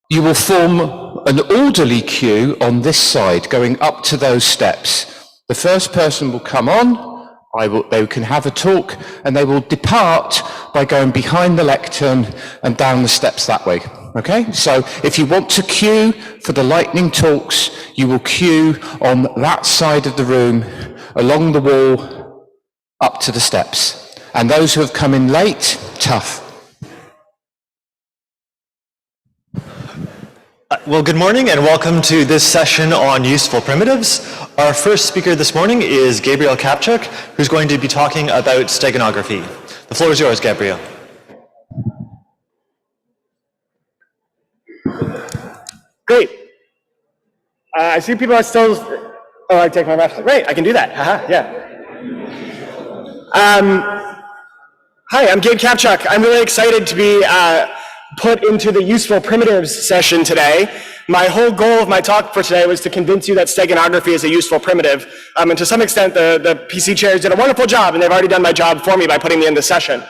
You will form an orderly queue on this side, going up to those steps. The first person will come on, they can have a talk, and they will depart by going behind the lectern and down the steps that way. Okay, so if you want to queue for the lightning talks, you will queue on that side of the room, along the wall, up to the steps. And those who have come in late, tough. Well, good morning and welcome to this session on useful primitives. Our first speaker this morning is Gabecapchuk, who's going to be talking about steganography. The floor is yours, Gabriel. Great. I see people are still, oh, I take my left. Great, I can do that. Yeah. Hi, I'm Gabecapchuk. I'm really excited to be put into the useful primitives session today. My whole goal of my talk for today was to convince you that steganography is a useful primitive. And to some extent, the PC chairs did a wonderful job, and they've already done my job for me by putting me in this session.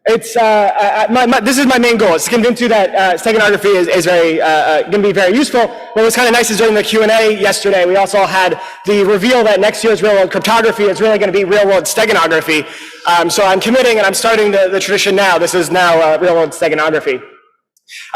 This is my main goal, is to convince you that steganography is going to be very useful. What was kind of nice is during the Q&A yesterday, we also had the reveal that next year's real-world cryptography is really going to be real-world steganography. So I'm committing and I'm starting the tradition now. This is now real-world steganography.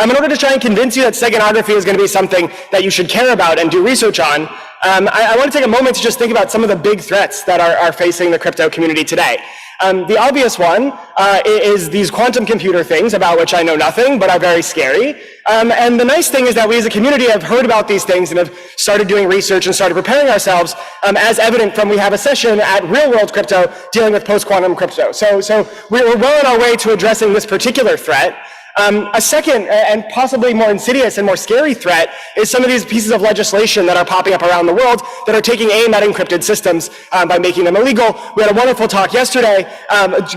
In order to try and convince you that steganography is going to be something that you should care about and do research on, I want to take a moment to just think about some of the big threats that are facing the crypto community today. The obvious one is these quantum computer things about which I know nothing but are very scary. And the nice thing is that we as a community have heard about these things and have started doing research and started preparing ourselves, as evident from we have a session at Real World Crypto dealing with post-quantum crypto. So we're well on our way to addressing this particular threat. A second and possibly more insidious and more scary threat is some of these pieces of legislation that are popping up around the world that are taking aim at encrypted systems by making them illegal. We had a wonderful talk yesterday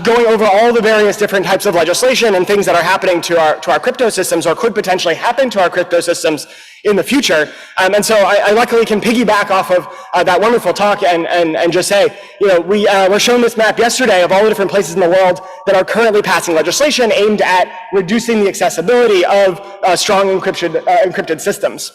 going over all the various different types of legislation and things that are happening to our crypto systems or could potentially happen to our crypto systems in the future. And so I luckily can piggyback off of that wonderful talk and just say, you know, we were shown this map yesterday of all the different places in the world that are currently passing legislation aimed at reducing the accessibility of strong encrypted systems.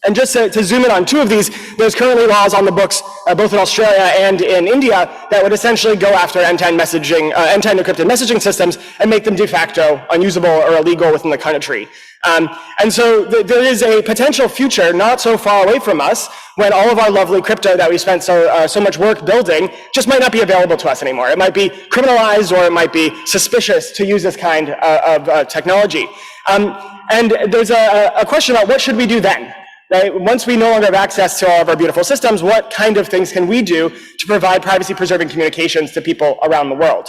And just to zoom in on two of these, there's currently laws on the books, both in Australia and in India, that would essentially go after end-to-end encrypted messaging systems and make them de facto unusable or illegal within the country. And so there is a potential future not so far away from us when all of our lovely crypto that we spent so much work building just might not be available to us anymore. It might be criminalized or it might be suspicious to use this kind of technology. And there's a question about what should we do then? Right? Once we no longer have access to all of our beautiful systems, what kind of things can we do to provide privacy-preserving communications to people around the world?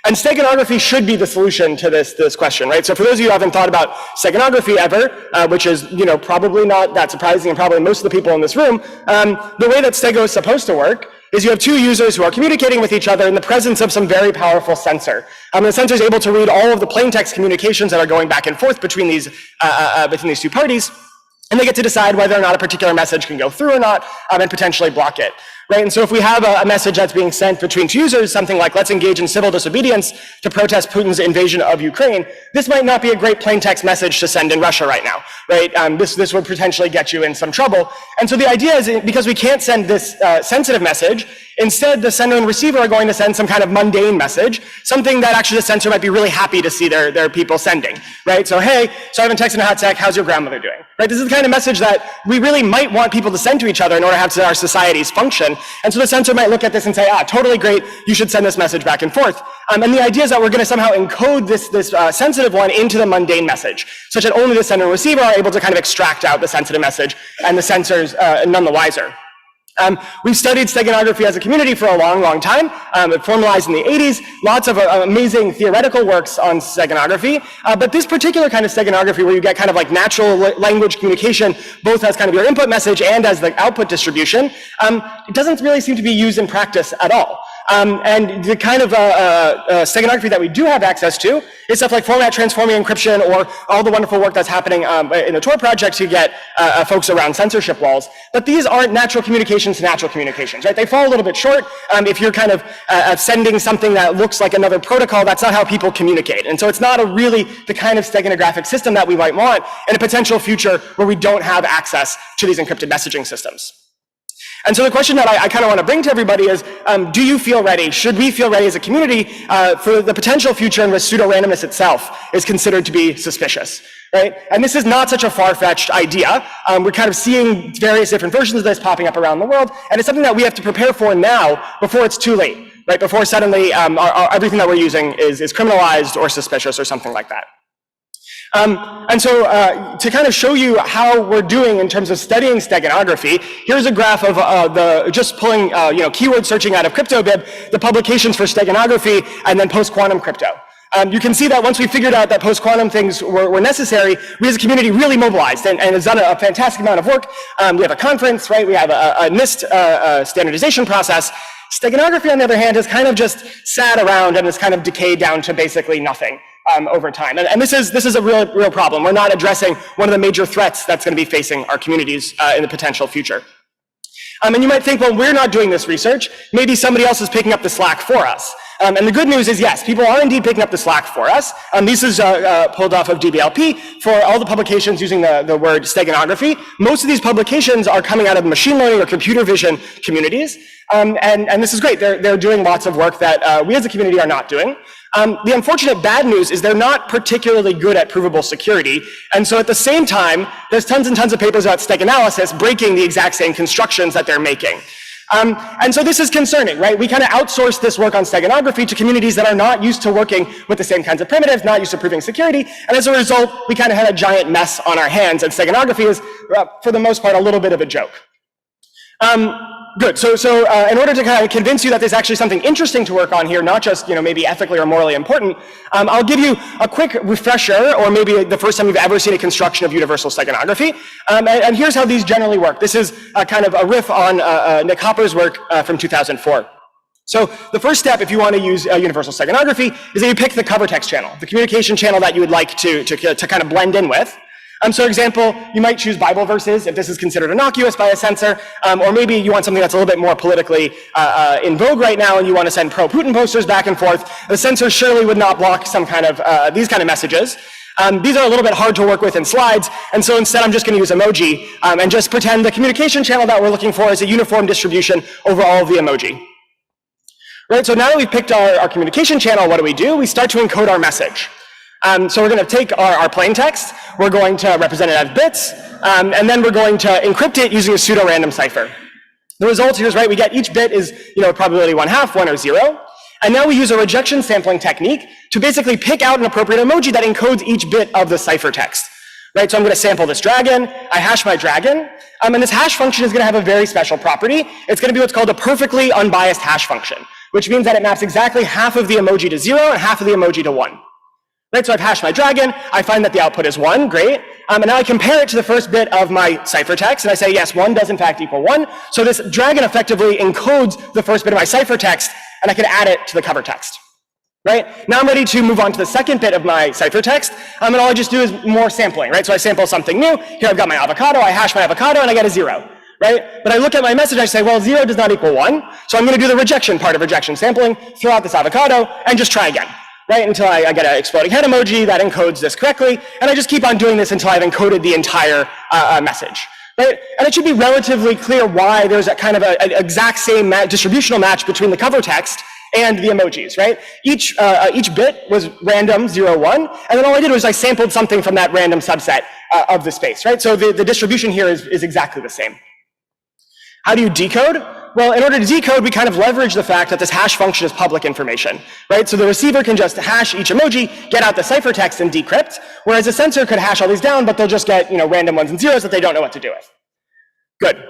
And steganography should be the solution to this question, right? So for those of you who haven't thought about steganography ever, which is, you know, probably not that surprising, and probably most of the people in this room, the way that stego is supposed to work is you have two users who are communicating with each other in the presence of some very powerful sensor. The sensor is able to read all of the plain text communications that are going back and forth between these two parties, and they get to decide whether or not a particular message can go through or not, and potentially block it. Right? And so if we have a message that's being sent between two users, something like let's engage in civil disobedience to protest Putin's invasion of Ukraine, this might not be a great plain text message to send in Russia right now. Right? This would potentially get you in some trouble. And so the idea is, because we can't send this sensitive message, instead the sender and receiver are going to send some kind of mundane message, something that actually the sender might be really happy to see their people sending. Right? So hey, so I haven't texted in a hot sec, how's your grandmother doing? Right? This is the kind of message that we really might want people to send to each other in order to have our societies function. And so the sensor might look at this and say, totally great, you should send this message back and forth. And the idea is that we're going to somehow encode this sensitive one into the mundane message, such that only the sender and receiver are able to kind of extract out the sensitive message, and the sensors none the wiser. We've studied steganography as a community for a long, long time. It formalized in the 80s, lots of amazing theoretical works on steganography. But this particular kind of steganography, where you get kind of like natural language communication, both as kind of your input message and as the output distribution, it doesn't really seem to be used in practice at all. And the kind of steganography that we do have access to is stuff like format transforming encryption, or all the wonderful work that's happening in the Tor project to get folks around censorship walls. But these aren't natural communications to natural communications, right? They fall a little bit short. If you're kind of sending something that looks like another protocol, that's not how people communicate. And so it's not really the kind of steganographic system that we might want in a potential future where we don't have access to these encrypted messaging systems. And so the question that I kind of want to bring to everybody is, do you feel ready? Should we feel ready as a community for the potential future in which pseudo-randomness itself is considered to be suspicious, right? And this is not such a far-fetched idea. We're kind of seeing various different versions of this popping up around the world, and it's something that we have to prepare for now before it's too late, right? Before suddenly everything that we're using is criminalized or suspicious or something like that. And so to kind of show you how we're doing in terms of studying steganography, here's a graph of just pulling keyword searching out of CryptoBib, the publications for steganography, and then post-quantum crypto. You can see that once we figured out that post-quantum things were necessary, we as a community really mobilized and has done a fantastic amount of work. We have a conference, right? We have a NIST standardization process. Steganography, on the other hand, has kind of just sat around and has kind of decayed down to basically nothing over time. And this is a real problem. We're not addressing one of the major threats that's going to be facing our communities in the potential future. And you might think, well, we're not doing this research. Maybe somebody else is picking up the slack for us. And the good news is, yes, people are indeed picking up the slack for us. This is pulled off of DBLP for all the publications using the word steganography. Most of these publications are coming out of machine learning or computer vision communities. And this is great. They're doing lots of work that we as a community are not doing. The unfortunate bad news is they're not particularly good at provable security. And so at the same time, there's tons and tons of papers about steganalysis breaking the exact same constructions that they're making. And so this is concerning, right? We kind of outsource this work on steganography to communities that are not used to working with the same kinds of primitives, not used to proving security, and as a result, we kind of had a giant mess on our hands, and steganography is, for the most part, a little bit of a joke. Good, so in order to kind of convince you that there's actually something interesting to work on here, not just, maybe ethically or morally important, I'll give you a quick refresher, or maybe the first time you've ever seen a construction of universal steganography. And here's how these generally work. This is kind of a riff on Nick Hopper's work from 2004. So the first step, if you want to use universal steganography, is that you pick the cover text channel, the communication channel that you would like to kind of blend in with. So for example, you might choose Bible verses if this is considered innocuous by a censor, or maybe you want something that's a little bit more politically in vogue right now and you want to send pro-Putin posters back and forth. The censor surely would not block some kind of, these kind of messages. These are a little bit hard to work with in slides, and so instead I'm just going to use emoji and just pretend the communication channel that we're looking for is a uniform distribution over all of the emoji. Right, so now that we've picked our communication channel, what do? We start to encode our message. So we're going to take our plain text, we're going to represent it as bits, and then we're going to encrypt it using a pseudo-random cipher. The result here is, right, we get each bit is, probability 1/2, 1 or 0. And now we use a rejection sampling technique to basically pick out an appropriate emoji that encodes each bit of the cipher text. Right, so I'm going to sample this dragon, I hash my dragon, and this hash function is going to have a very special property. It's going to be what's called a perfectly unbiased hash function, which means that it maps exactly half of the emoji to 0 and half of the emoji to 1. Right, so I've hashed my dragon, I find that the output is 1, great, and now I compare it to the first bit of my ciphertext, and I say, yes, 1 does in fact equal 1, so this dragon effectively encodes the first bit of my ciphertext, and I can add it to the cover text. Right, now I'm ready to move on to the second bit of my ciphertext, and all I just do is more sampling, right, so I sample something new, here I've got my avocado, I hash my avocado, and I get a 0. Right? But I look at my message, I say, well, 0 does not equal 1, so I'm going to do the rejection part of rejection sampling, throw out this avocado, and just try again. Right, until I get an exploding head emoji that encodes this correctly, and I just keep on doing this until I've encoded the entire message. Right? And it should be relatively clear why there's a kind of an exact same distributional match between the cover text and the emojis, right? Each bit was random 0, 1, and then all I did was I sampled something from that random subset of the space, right? So the distribution here is exactly the same. How do you decode? Well, in order to decode, we kind of leverage the fact that this hash function is public information, right? So the receiver can just hash each emoji, get out the ciphertext and decrypt, whereas a censor could hash all these down, but they'll just get, random 1s and 0s that they don't know what to do with. Good.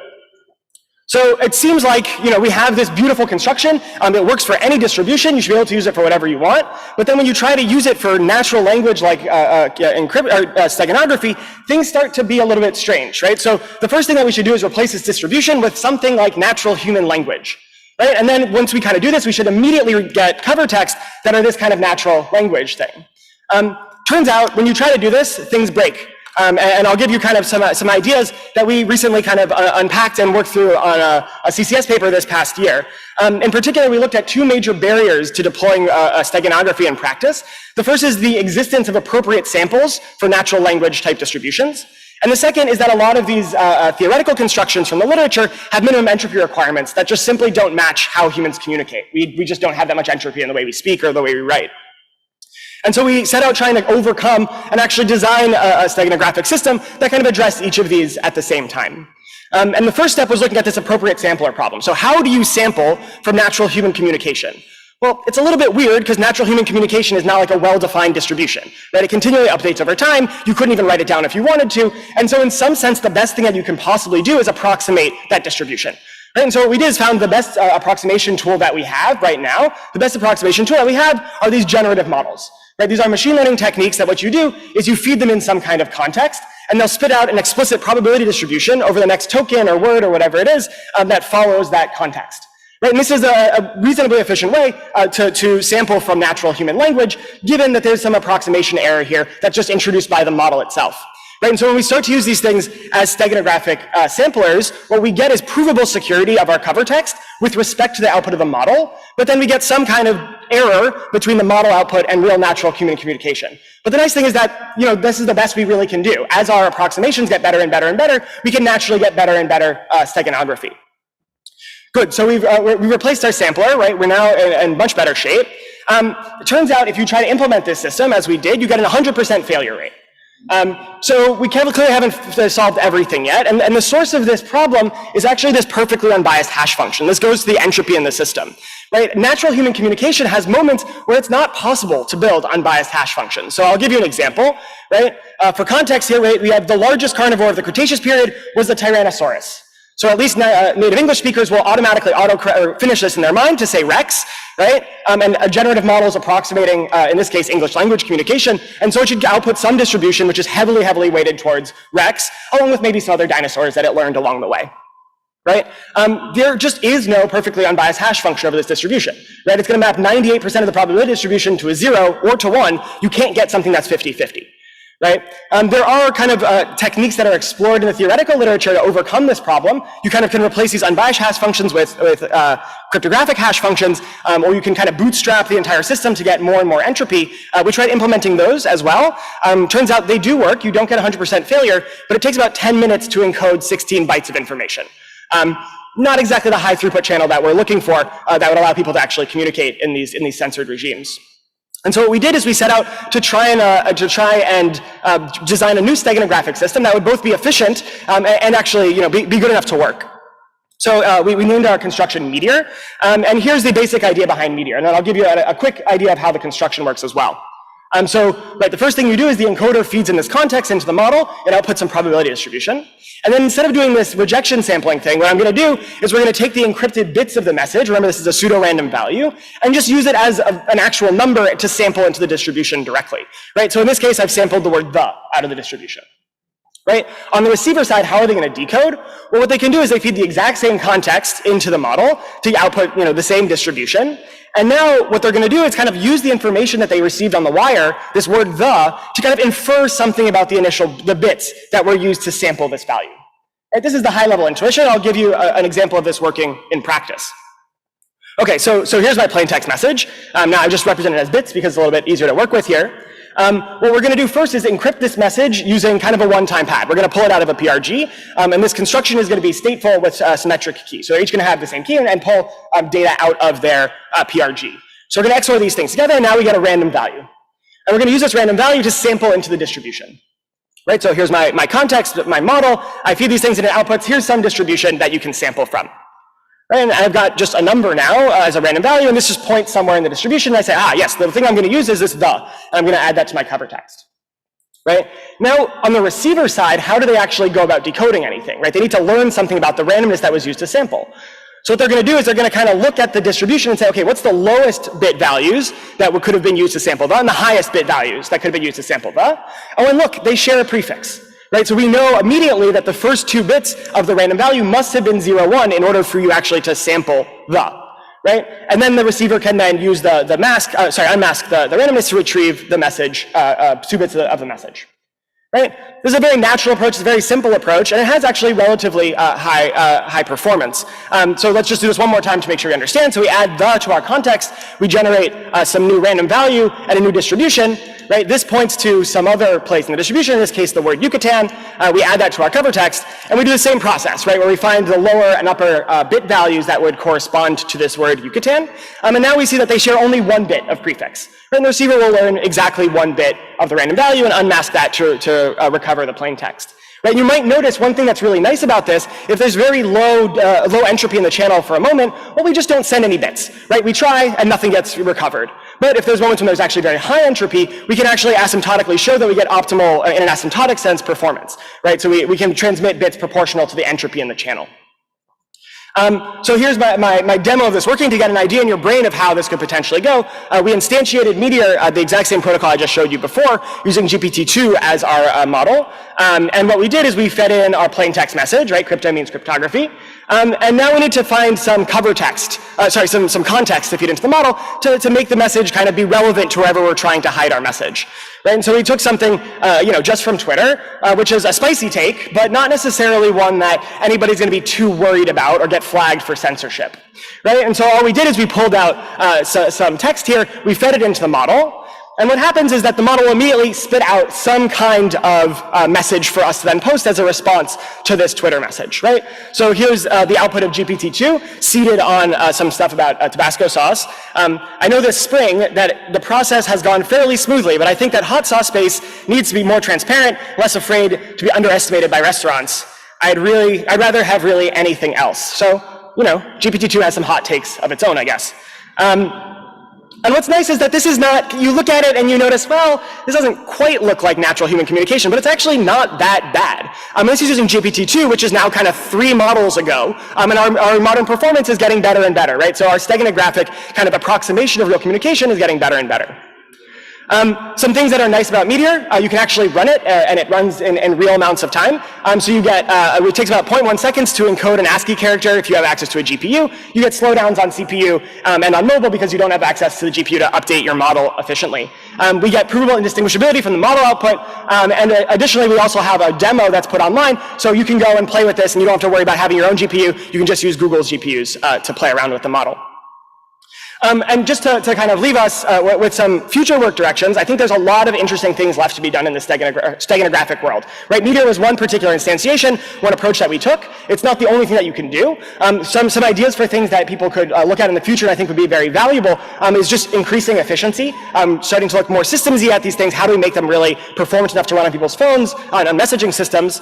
So it seems like, we have this beautiful construction. It works for any distribution. You should be able to use it for whatever you want. But then when you try to use it for natural language like steganography, things start to be a little bit strange, right? So the first thing that we should do is replace this distribution with something like natural human language. right? And then once we kind of do this, we should immediately get cover text that are this kind of natural language thing. Turns out, when you try to do this, things break. And I'll give you kind of some ideas that we recently kind of unpacked and worked through on a CCS paper this past year. In particular, we looked at two major barriers to deploying steganography in practice. The first is the existence of appropriate samples for natural language type distributions. And the second is that a lot of these theoretical constructions from the literature have minimum entropy requirements that just simply don't match how humans communicate. We just don't have that much entropy in the way we speak or the way we write. And so we set out trying to overcome and actually design a steganographic system that kind of addressed each of these at the same time. And the first step was looking at this appropriate sampler problem. So how do you sample from natural human communication? Well, it's a little bit weird because natural human communication is not like a well-defined distribution, right? It continually updates over time. You couldn't even write it down if you wanted to. And so in some sense, the best thing that you can possibly do is approximate that distribution. Right? And so what we did is found the best approximation tool that we have right now. The best approximation tool that we have are these generative models. Right? These are machine learning techniques that what you do is you feed them in some kind of context, and they'll spit out an explicit probability distribution over the next token or word or whatever it is that follows that context. Right? And this is a reasonably efficient way to sample from natural human language, given that there's some approximation error here that's just introduced by the model itself. Right? And so when we start to use these things as steganographic samplers, what we get is provable security of our cover text with respect to the output of the model, but then we get some kind of error between the model output and real natural human communication. But the nice thing is that, this is the best we really can do. As our approximations get better and better and better, we can naturally get better and better steganography. Good, so we've replaced our sampler, right? We're now in much better shape. It turns out if you try to implement this system, as we did, you get an 100% failure rate. So we clearly haven't solved everything yet, and the source of this problem is actually this perfectly unbiased hash function. This goes to the entropy in the system, right? Natural human communication has moments where it's not possible to build unbiased hash functions. So I'll give you an example, right? For context here, right, we have the largest carnivore of the Cretaceous period was the Tyrannosaurus. So at least native English speakers will automatically finish this in their mind to say Rex, right? And a generative model is approximating, in this case, English language communication. And so it should output some distribution which is heavily, heavily weighted towards Rex, along with maybe some other dinosaurs that it learned along the way, right? There just is no perfectly unbiased hash function over this distribution, right? It's going to map 98% of the probability distribution to a 0 or to 1. You can't get something that's 50-50. Right? There are kind of techniques that are explored in the theoretical literature to overcome this problem. You kind of can replace these unbiased hash functions with cryptographic hash functions, or you can kind of bootstrap the entire system to get more and more entropy. We tried implementing those as well. Turns out they do work. You don't get 100% failure, but it takes about 10 minutes to encode 16 bytes of information. Not exactly the high throughput channel that we're looking for that would allow people to actually communicate in these censored regimes. And so what we did is we set out to try and design a new steganographic system that would both be efficient and actually be good enough to work. So we named our construction Meteor, and here's the basic idea behind Meteor, and then I'll give you a quick idea of how the construction works as well. The first thing you do is the encoder feeds in this context into the model, it outputs some probability distribution. And then instead of doing this rejection sampling thing, what I'm going to do is we're going to take the encrypted bits of the message, remember this is a pseudo-random value, and just use it as an actual number to sample into the distribution directly, right? So in this case, I've sampled the word the out of the distribution, right? On the receiver side, how are they going to decode? Well, what they can do is they feed the exact same context into the model to output, the same distribution. And now what they're going to do is kind of use the information that they received on the wire, this word the, to kind of infer something about the bits that were used to sample this value. Right, this is the high level intuition. I'll give you an example of this working in practice. Okay, so here's my plain text message. Now I just represent it as bits because it's a little bit easier to work with here. What we're going to do first is encrypt this message using kind of a one-time pad. We're going to pull it out of a PRG, and this construction is going to be stateful with a symmetric key. So they're each going to have the same key and pull data out of their PRG. So we're going to XOR these things together, and now we get a random value. And we're going to use this random value to sample into the distribution. Right, so here's my context, my model. I feed these things into outputs. Here's some distribution that you can sample from. Right, and I've got just a number now as a random value, and this just points somewhere in the distribution. And I say, yes, the thing I'm going to use is this the, and I'm going to add that to my cover text. Right? Now, on the receiver side, how do they actually go about decoding anything? Right? They need to learn something about the randomness that was used to sample. So what they're going to do is they're going to kind of look at the distribution and say, okay, what's the lowest bit values that could have been used to sample the, and the highest bit values that could have been used to sample the. Oh, and look, they share a prefix. Right? So we know immediately that the first 2 bits of the random value must have been 0, 1 in order for you actually to sample the. right? And then the receiver can then use unmask the randomness to retrieve the message, 2 bits of the message, right? This is a very natural approach, it's a very simple approach, and it has actually relatively high performance. So let's just do this one more time to make sure we understand. So we add the to our context, we generate some new random value and a new distribution, right? This points to some other place in the distribution, in this case the word Yucatan. We add that to our cover text, and we do the same process, right? Where we find the lower and upper bit values that would correspond to this word Yucatan. And now we see that they share only 1 bit of prefix. And the receiver will learn exactly 1 bit of the random value and unmask that to recover the plain text. Right? You might notice one thing that's really nice about this, if there's very low entropy in the channel for a moment, well, we just don't send any bits, right? We try and nothing gets recovered. But if there's moments when there's actually very high entropy, we can actually asymptotically show that we get optimal, in an asymptotic sense, performance, right? So we can transmit bits proportional to the entropy in the channel. So here's my demo of this working to get an idea in your brain of how this could potentially go. We instantiated Meteor, the exact same protocol I just showed you before, using GPT-2 as our model. And what we did is we fed in our plain text message, right? Crypto means cryptography. And now we need to find some cover text, some context to feed into the model to make the message kind of be relevant to wherever we're trying to hide our message. Right? And so we took something, just from Twitter, which is a spicy take, but not necessarily one that anybody's going to be too worried about or get flagged for censorship. Right? And so all we did is we pulled out some text here, we fed it into the model, and what happens is that the model will immediately spit out some kind of message for us to then post as a response to this Twitter message, right? So here's the output of GPT-2, seeded on some stuff about Tabasco sauce. I know this spring that the process has gone fairly smoothly, but I think that hot sauce space needs to be more transparent, less afraid to be underestimated by restaurants. I'd rather have really anything else. So, GPT-2 has some hot takes of its own, I guess. And what's nice is that this is not, you look at it and you notice, well, this doesn't quite look like natural human communication, but it's actually not that bad. This is using GPT-2, which is now kind of 3 models ago, and our modern performance is getting better and better, right? So our steganographic kind of approximation of real communication is getting better and better. Some things that are nice about Meteor, you can actually run it, and it runs in real amounts of time. So you get, it takes about 0.1 seconds to encode an ASCII character if you have access to a GPU. You get slowdowns on CPU and on mobile because you don't have access to the GPU to update your model efficiently. We get provable indistinguishability from the model output, and additionally we also have a demo that's put online, so you can go and play with this and you don't have to worry about having your own GPU. You can just use Google's GPUs to play around with the model. And just to kind of leave us with some future work directions, I think there's a lot of interesting things left to be done in the steganographic world. Right? Meteor was one particular instantiation, one approach that we took. It's not the only thing that you can do. Some ideas for things that people could look at in the future and I think would be very valuable is just increasing efficiency, starting to look more systemsy at these things. How do we make them really performant enough to run on people's phones, on messaging systems?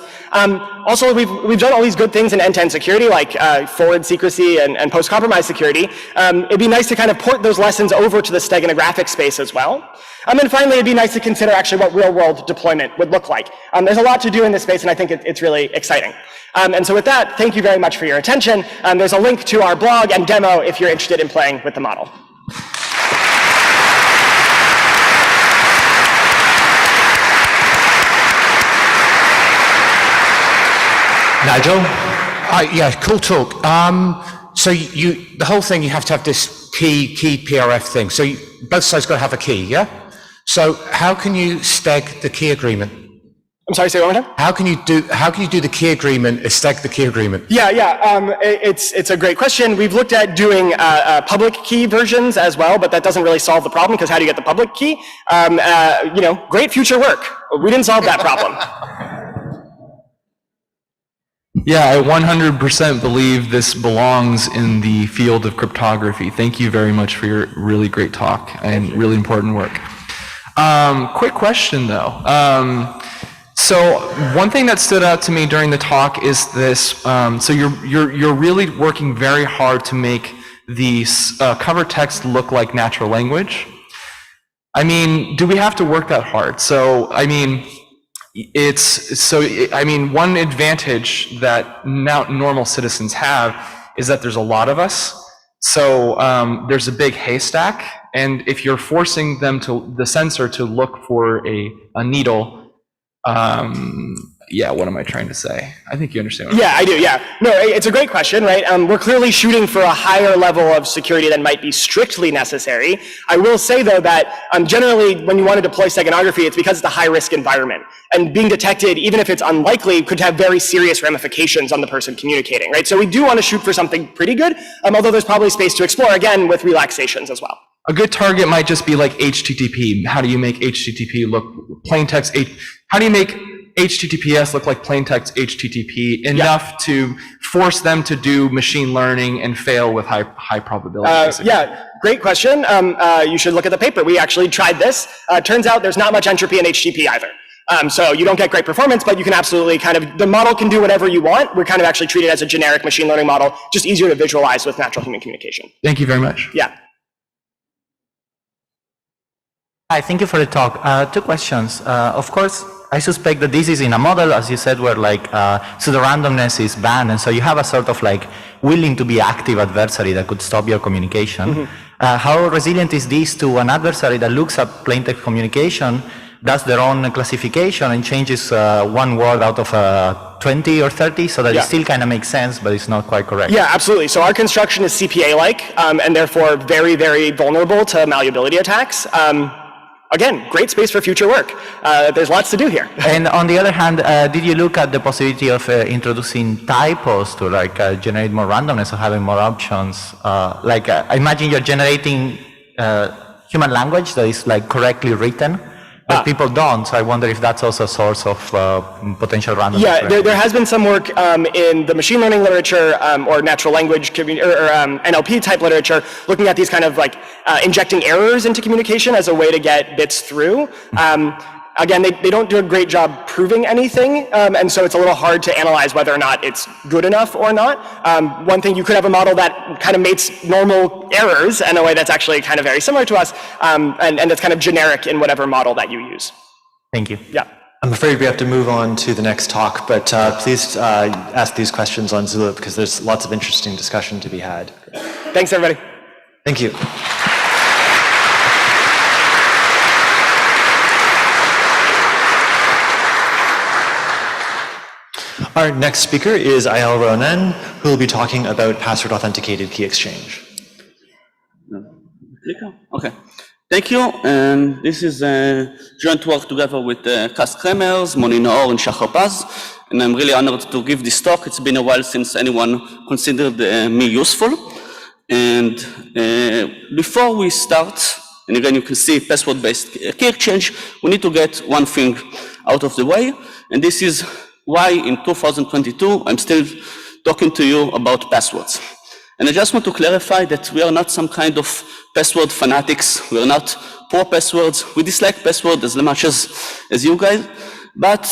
Also, we've done all these good things in end-to-end security, like forward secrecy and post-compromise security. It'd be nice to kind of port those lessons over to the steganographic space as well. And finally, it'd be nice to consider actually what real-world deployment would look like. There's a lot to do in this space, and I think it's really exciting. And so with that, thank you very much for your attention. There's a link to our blog and demo if you're interested in playing with the model. Nigel? Yeah, cool talk. So the whole thing, you have to have this key PRF thing. So both sides got to have a key, yeah? So how can you steg the key agreement? I'm sorry, say it one more time? How can you do the key agreement, steg the key agreement? Yeah. It's a great question. We've looked at doing public key versions as well, but that doesn't really solve the problem because how do you get the public key? Great future work. We didn't solve that problem. Yeah, I 100% believe this belongs in the field of cryptography. Thank you very much for your really great talk and really important work. Quick question though. So one thing that stood out to me during the talk is this. So you're really working very hard to make the cover text look like natural language. I mean, do we have to work that hard? So I mean, one advantage that now normal citizens have is that there's a lot of us. So there's a big haystack, and if you're forcing the sensor to look for a needle, yeah, what am I trying to say? I think you understand. Yeah, I do, yeah. No, it's a great question, right? We're clearly shooting for a higher level of security than might be strictly necessary. I will say, though, that generally when you want to deploy steganography, it's because it's a high-risk environment. And being detected, even if it's unlikely, could have very serious ramifications on the person communicating, right? So we do want to shoot for something pretty good, although there's probably space to explore, again, with relaxations as well. A good target might just be like HTTP. How do you make HTTP look plain text? How do you make HTTPS look like plain text HTTP enough to force them to do machine learning and fail with high probability? Yeah, great question. You should look at the paper. We actually tried this. Turns out there's not much entropy in HTTP either. So you don't get great performance, but you can absolutely the model can do whatever you want. We're kind of actually treated as a generic machine learning model, just easier to visualize with natural human communication. Thank you very much. Yeah. Hi, thank you for the talk. Two questions. Of course, I suspect that this is in a model, as you said, where like pseudo-randomness is banned, and so you have a sort of like willing to be active adversary that could stop your communication. How resilient is this to an adversary that looks at plain text communication, does their own classification, and changes one word out of 20 or 30 so that it still kind of makes sense, but it's not quite correct? Yeah, absolutely. So our construction is CPA-like, and therefore very, very vulnerable to malleability attacks. Again, great space for future work. There's lots to do here. And on the other hand, did you look at the possibility of introducing typos to like generate more randomness or having more options? I imagine you're generating human language that is like correctly written, but people don't. So I wonder if that's also a source of potential randomness. Yeah, there has been some work in the machine learning literature or natural language or NLP type literature looking at these kind of like injecting errors into communication as a way to get bits through. Again, they don't do a great job proving anything, and so it's a little hard to analyze whether or not it's good enough or not. One thing, you could have a model that kind of makes normal errors in a way that's actually kind of very similar to us, and that's kind of generic in whatever model that you use. Thank you. Yeah. I'm afraid we have to move on to the next talk, but please ask these questions on Zulip because there's lots of interesting discussion to be had. Thanks, everybody. Thank you. Our next speaker is Ayal Ronen, who will be talking about password authenticated key exchange. Okay. Thank you. And this is a joint work together with Cass Kremers, Moni Naor, and Shachar Paz. And I'm really honored to give this talk. It's been a while since anyone considered me useful. And before we start, and again you can see password-based key exchange, we need to get one thing out of the way. And this is why in 2022 I'm still talking to you about passwords. And I just want to clarify that we are not some kind of password fanatics. We are not pro passwords. We dislike password as much as you guys. But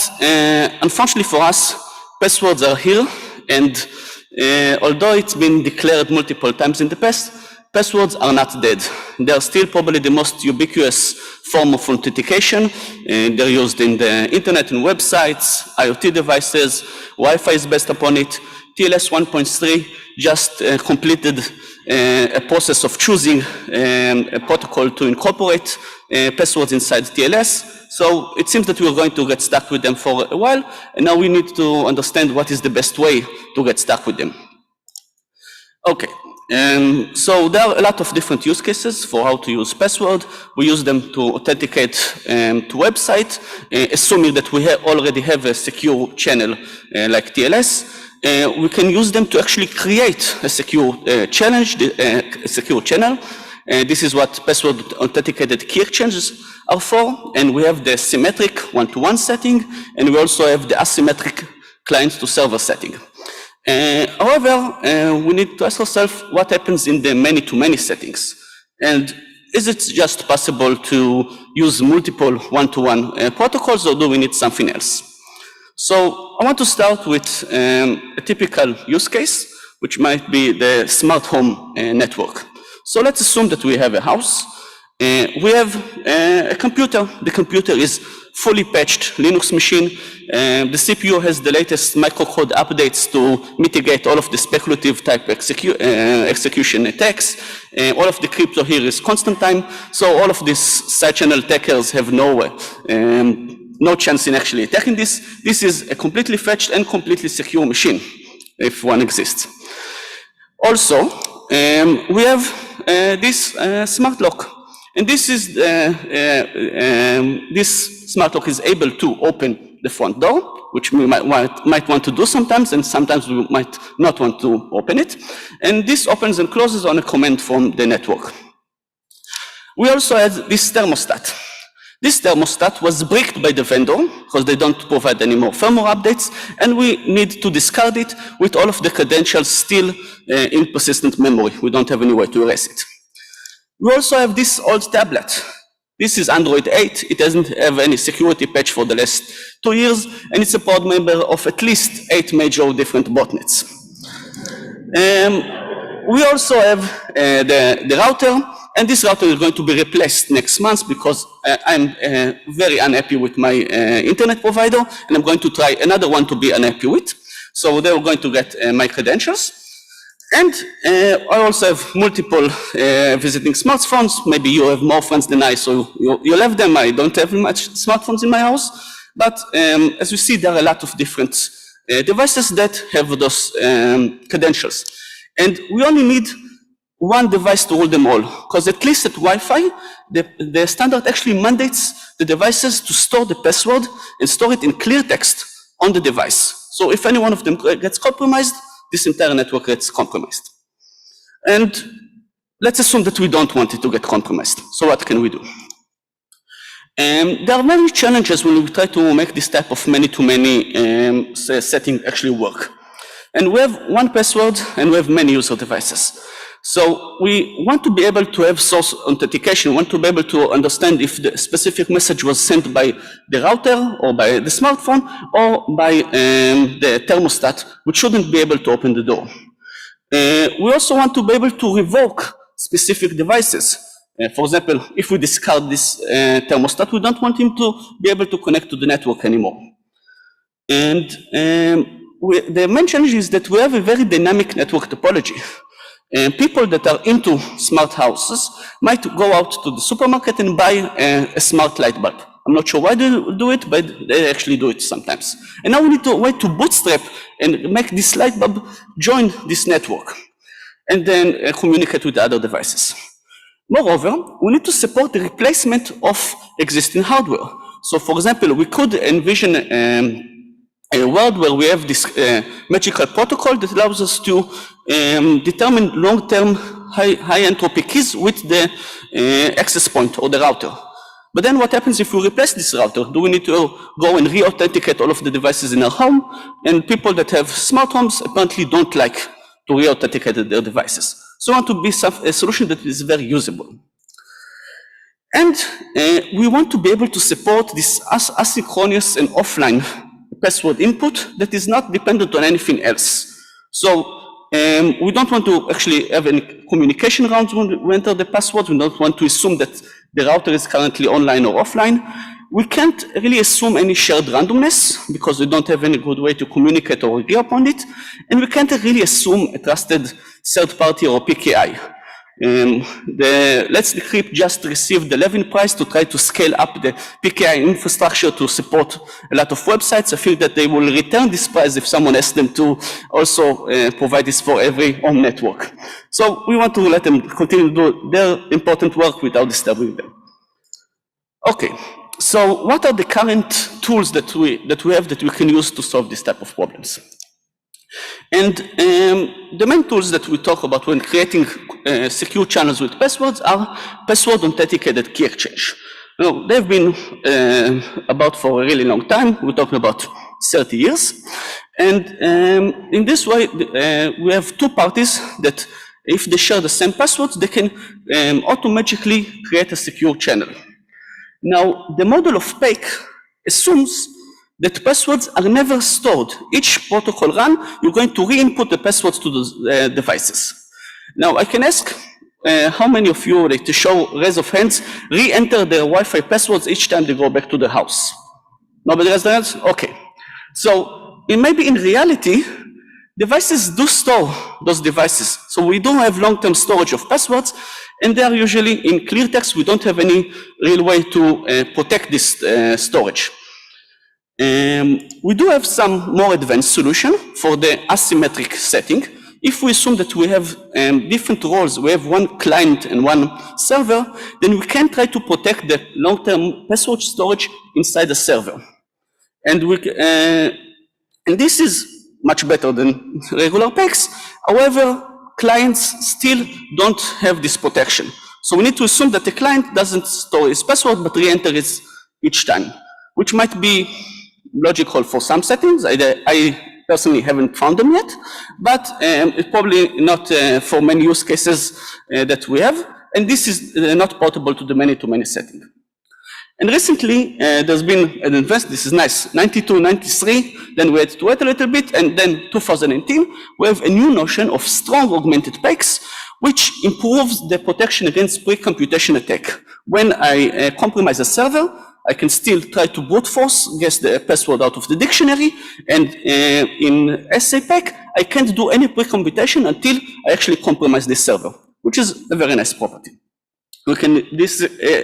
unfortunately for us, passwords are here. And although it's been declared multiple times in the past, passwords are not dead. They are still probably the most ubiquitous form of authentication. They're used in the internet and websites, IoT devices, Wi-Fi is based upon it. TLS 1.3 just completed a process of choosing a protocol to incorporate passwords inside TLS. So it seems that we are going to get stuck with them for a while, and now we need to understand what is the best way to get stuck with them. Okay. So there are a lot of different use cases for how to use password. We use them to authenticate to website, assuming that we already have a secure channel like TLS. We can use them to actually create a secure channel. This is what password authenticated key exchanges are for. And we have the symmetric one-to-one setting, and we also have the asymmetric client-to-server setting. However, we need to ask ourselves what happens in the many-to-many settings. And is it just possible to use multiple one-to-one protocols, or do we need something else? So I want to start with a typical use case, which might be the smart home network. So let's assume that we have a house. We have a computer. The computer is fully patched Linux machine. The CPU has the latest microcode updates to mitigate all of the speculative type execution attacks. All of the crypto here is constant time. So all of these side channel attackers have no no chance in actually attacking this. This is a completely fetched and completely secure machine, if one exists. Also, we have this smart lock. And this is this smart lock is able to open the front door, which we might want to do sometimes, and sometimes we might not want to open it. And this opens and closes on a command from the network. We also had this thermostat. This thermostat was bricked by the vendor because they don't provide any more firmware updates, and we need to discard it with all of the credentials still in persistent memory. We don't have any way to erase it. We also have this old tablet. This is Android 8. It doesn't have any security patch for the last 2 years, and it's a proud member of at least 8 major different botnets. We also have the router, and this router is going to be replaced next month because I'm very unhappy with my internet provider, and I'm going to try another one to be unhappy with. So they're going to get my credentials. And I also have multiple visiting smartphones. Maybe you have more friends than I, so you have them. I don't have much smartphones in my house. But as you see, there are a lot of different devices that have those credentials. And we only need one device to rule them all, because at least at Wi-Fi, the standard actually mandates the devices to store the password and store it in clear text on the device. So if any one of them gets compromised, this entire network gets compromised. And let's assume that we don't want it to get compromised. So what can we do? There are many challenges when we try to make this type of many-to-many setting actually work. And we have one password and we have many user devices. So we want to be able to have source authentication, we want to be able to understand if the specific message was sent by the router or by the smartphone or by the thermostat, which shouldn't be able to open the door. We also want to be able to revoke specific devices. For example, if we discard this thermostat, we don't want him to be able to connect to the network anymore. And the main challenge is that we have a very dynamic network topology. People that are into smart houses might go out to the supermarket and buy a smart light bulb. I'm not sure why they do it, but they actually do it sometimes. And now we need to wait to bootstrap and make this light bulb join this network and then communicate with the other devices. Moreover, we need to support the replacement of existing hardware. So for example, we could envision a world where we have this magical protocol that allows us to determine long-term high entropy keys with the access point or the router. But then what happens if we replace this router? Do we need to go and re-authenticate all of the devices in our home? And people that have smart homes apparently don't like to re-authenticate their devices. So we want to be a solution that is very usable. And we want to be able to support this asynchronous and offline password input that is not dependent on anything else. So we don't want to actually have any communication rounds when we enter the password. We don't want to assume that the router is currently online or offline. We can't really assume any shared randomness because we don't have any good way to communicate or agree upon it. And we can't really assume a trusted third party or PKI. Let's Decrypt just received the Levin Prize to try to scale up the PKI infrastructure to support a lot of websites. I feel that they will return this prize if someone asks them to also provide this for every home network. So we want to let them continue to do their important work without disturbing them. Okay, so what are the current tools that we have that we can use to solve this type of problems? And the main tools that we talk about when creating secure channels with passwords are password authenticated key exchange. Now, they've been about for a really long time. We're talking about 30 years. And in this way, we have two parties that if they share the same passwords, they can automatically create a secure channel. Now, the model of PAKE assumes that passwords are never stored. Each protocol run, you're going to re-input the passwords to the devices. Now, I can ask how many of you, like to show raise of hands, re-enter their Wi-Fi passwords each time they go back to the house? Nobody has their hands? Okay. So, maybe in reality, devices do store those devices. So we do have long-term storage of passwords, and they are usually in clear text. We don't have any real way to protect this storage. We do have some more advanced solution for the asymmetric setting. If we assume that we have different roles, we have one client and one server, then we can try to protect the long-term password storage inside the server. And this is much better than regular PEGs. However, clients still don't have this protection. So we need to assume that the client doesn't store his password, but re-enter it each time, which might be logical for some settings. I personally haven't found them yet, but it's probably not for many use cases that we have. And this is not portable to the many-to-many setting. And recently, there's been an investment, this is nice, 92, 93, then we had to wait a little bit, and then 2018, we have a new notion of strong augmented PEGs, which improves the protection against pre-computation attack. When I compromise a server, I can still try to brute force, guess the password out of the dictionary, and in SAPEC, I can't do any pre-computation until I actually compromise this server, which is a very nice property. This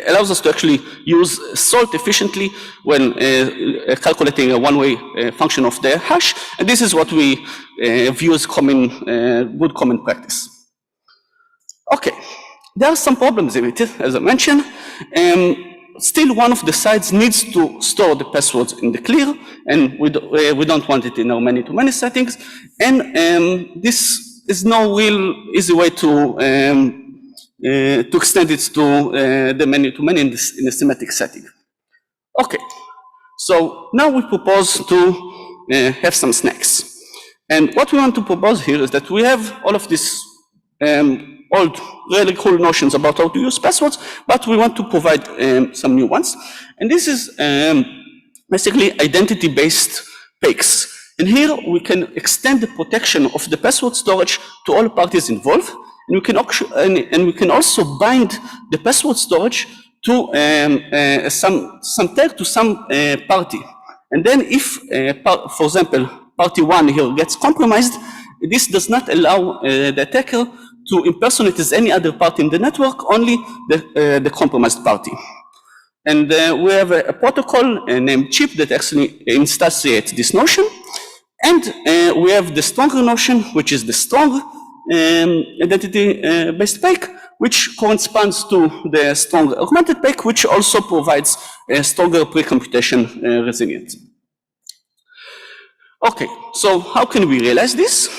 allows us to actually use salt efficiently when calculating a one-way function of the hash, and this is what we view as good common practice. Okay, there are some problems with it, as I mentioned. Still, one of the sides needs to store the passwords in the clear, and we don't want it in our many-to-many settings, and this is no real easy way to extend it to the many-to-many in the semantic setting. Okay, so now we propose to have some snacks. And what we want to propose here is that we have all of these old, really cool notions about how to use passwords, but we want to provide some new ones. And this is basically identity-based PEGs. And here we can extend the protection of the password storage to all parties involved. And we can also bind the password storage to some tag to some party. And then if, for example, party 1 here gets compromised, this does not allow the attacker to impersonate as any other party in the network, only the compromised party. And we have a protocol named CHIP that actually instantiates this notion. And we have the stronger notion, which is the strong identity-based PEG, which corresponds to the strong augmented PEG, which also provides a stronger pre-computation resilience. Okay, so how can we realize this?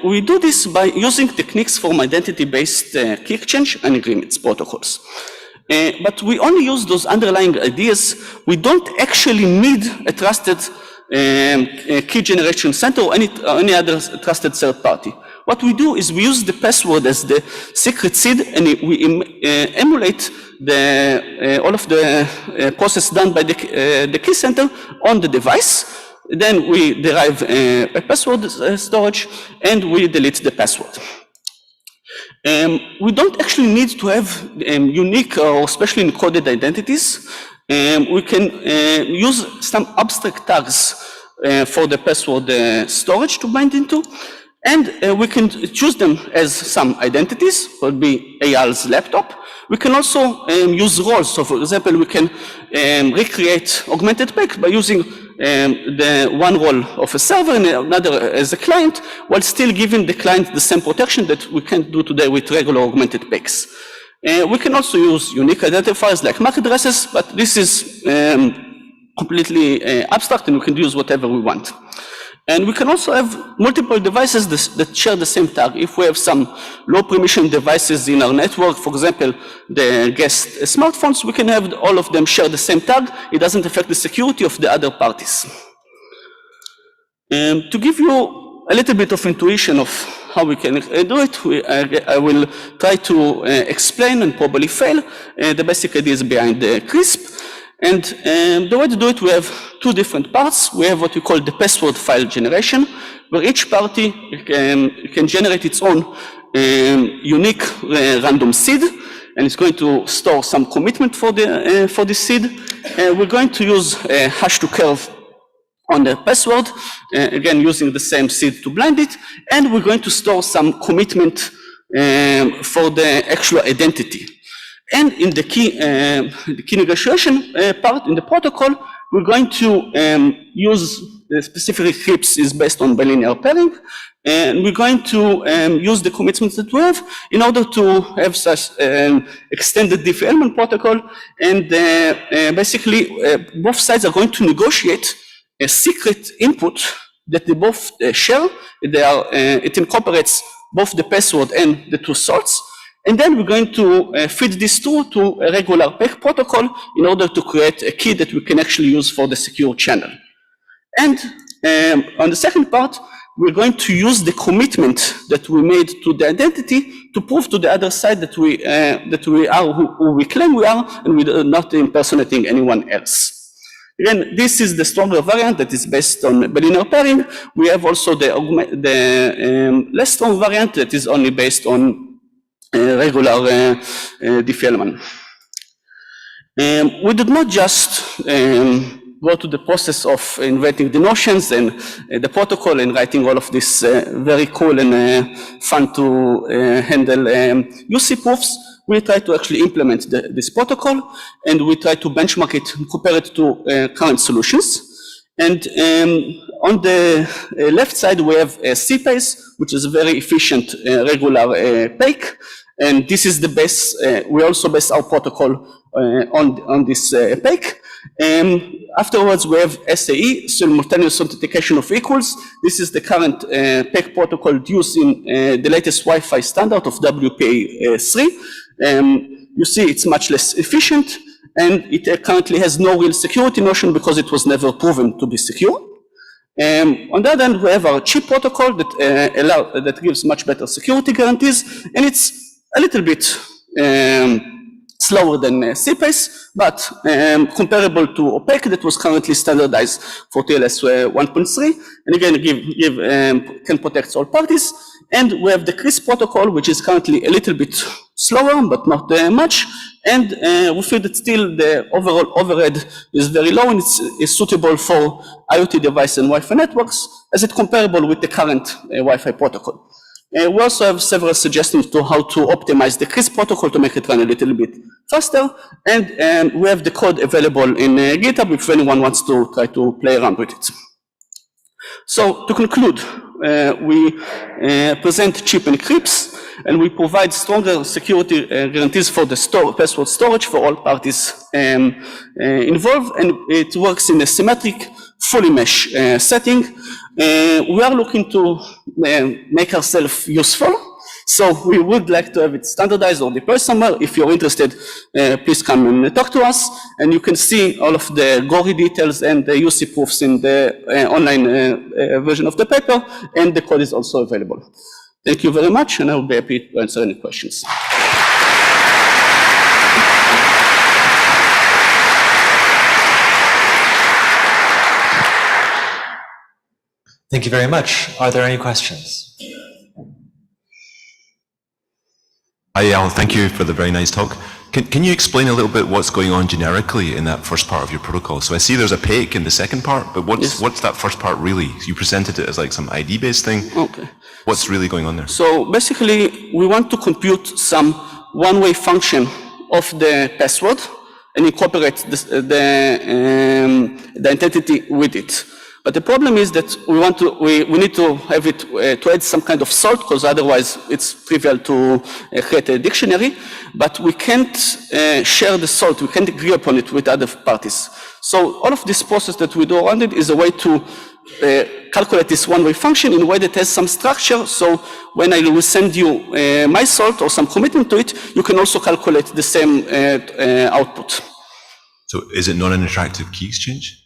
We do this by using techniques from identity-based key exchange and agreements protocols. But we only use those underlying ideas. We don't actually need a trusted key generation center or any other trusted third party. What we do is we use the password as the secret seed, and we emulate all of the process done by the key center on the device. Then we derive a password storage, and we delete the password. We don't actually need to have unique or specially encoded identities. We can use some abstract tags for the password storage to bind into. And we can choose them as some identities, would be Eyal's laptop. We can also use roles. So for example, we can recreate augmented PEG by using the one role of a server and another as a client, while still giving the client the same protection that we can't do today with regular augmented PEGs. We can also use unique identifiers like MAC addresses, but this is completely abstract, and we can use whatever we want. And we can also have multiple devices that share the same tag. If we have some low permission devices in our network, for example, the guest smartphones, we can have all of them share the same tag. It doesn't affect the security of the other parties. To give you a little bit of intuition of how we can do it, I will try to explain and probably fail the basic ideas behind the CRISP. And the way to do it, we have two different parts. We have what we call the password file generation, where each party can generate its own unique random seed, and it's going to store some commitment for this seed. We're going to use a hash to curve on the password, again using the same seed to blind it, and we're going to store some commitment for the actual identity. And in the key negotiation part in the protocol, we're going to use specifically Crypts is based on bilinear pairing, and we're going to use the commitments that we have in order to have such an extended diff element protocol, and basically both sides are going to negotiate a secret input that they both share. It incorporates both the password and the two salts, and then we're going to feed this through to a regular PEG protocol in order to create a key that we can actually use for the secure channel. And on the second part, we're going to use the commitment that we made to the identity to prove to the other side that we are who we claim we are, and we're not impersonating anyone else. Again, this is the stronger variant that is based on bilinear pairing. We have also the less strong variant that is only based on regular diffie-Hellman. We did not just go to the process of inventing the notions and the protocol and writing all of this very cool and fun to handle UC proofs. We try to actually implement this protocol, and we try to benchmark it and compare it to current solutions. And on the left side, we have CPACE, which is a very efficient regular PEG. And this is the base. We also base our protocol on this PEG. Afterwards, we have SAE, simultaneous authentication of equals. This is the current PEG protocol used in the latest Wi-Fi standard of WPA3. You see it's much less efficient, and it currently has no real security notion because it was never proven to be secure. On the other hand, we have our chip protocol that gives much better security guarantees, and it's a little bit slower than CPACE, but comparable to OPEC that was currently standardized for TLS 1.3, and again can protect all parties. And we have the CRISP protocol, which is currently a little bit slower, but not much. And we feel that still the overall overhead is very low, and it's suitable for IoT devices and Wi-Fi networks, as it's comparable with the current Wi-Fi protocol. We also have several suggestions to how to optimize the CRISP protocol to make it run a little bit faster. And we have the code available in GitHub if anyone wants to try to play around with it. So to conclude, we present chip and Crypts, and we provide stronger security guarantees for the password storage for all parties involved, and it works in a symmetric, fully mesh setting. We are looking to make ourselves useful, so we would like to have it standardized or deployed somewhere. If you're interested, please come and talk to us, and you can see all of the gory details and the UC proofs in the online version of the paper, and the code is also available. Thank you very much, and I will be happy to answer any questions. Thank you very much. Are there any questions? Hi, Al. Thank you for the very nice talk. Can you explain a little bit what's going on generically in that first part of your protocol? So I see there's a PEG in the second part, but what's that first part really? You presented it as like some ID-based thing. Okay. What's really going on there? So basically, we want to compute some one-way function of the password and incorporate the identity with it. But the problem is that we need to have it to add some kind of salt, because otherwise it's trivial to create a dictionary. But we can't share the salt. We can't agree upon it with other parties. So all of this process that we do around it is a way to calculate this one-way function in a way that has some structure. So when I will send you my salt or some commitment to it, you can also calculate the same output. So is it not an interactive key exchange?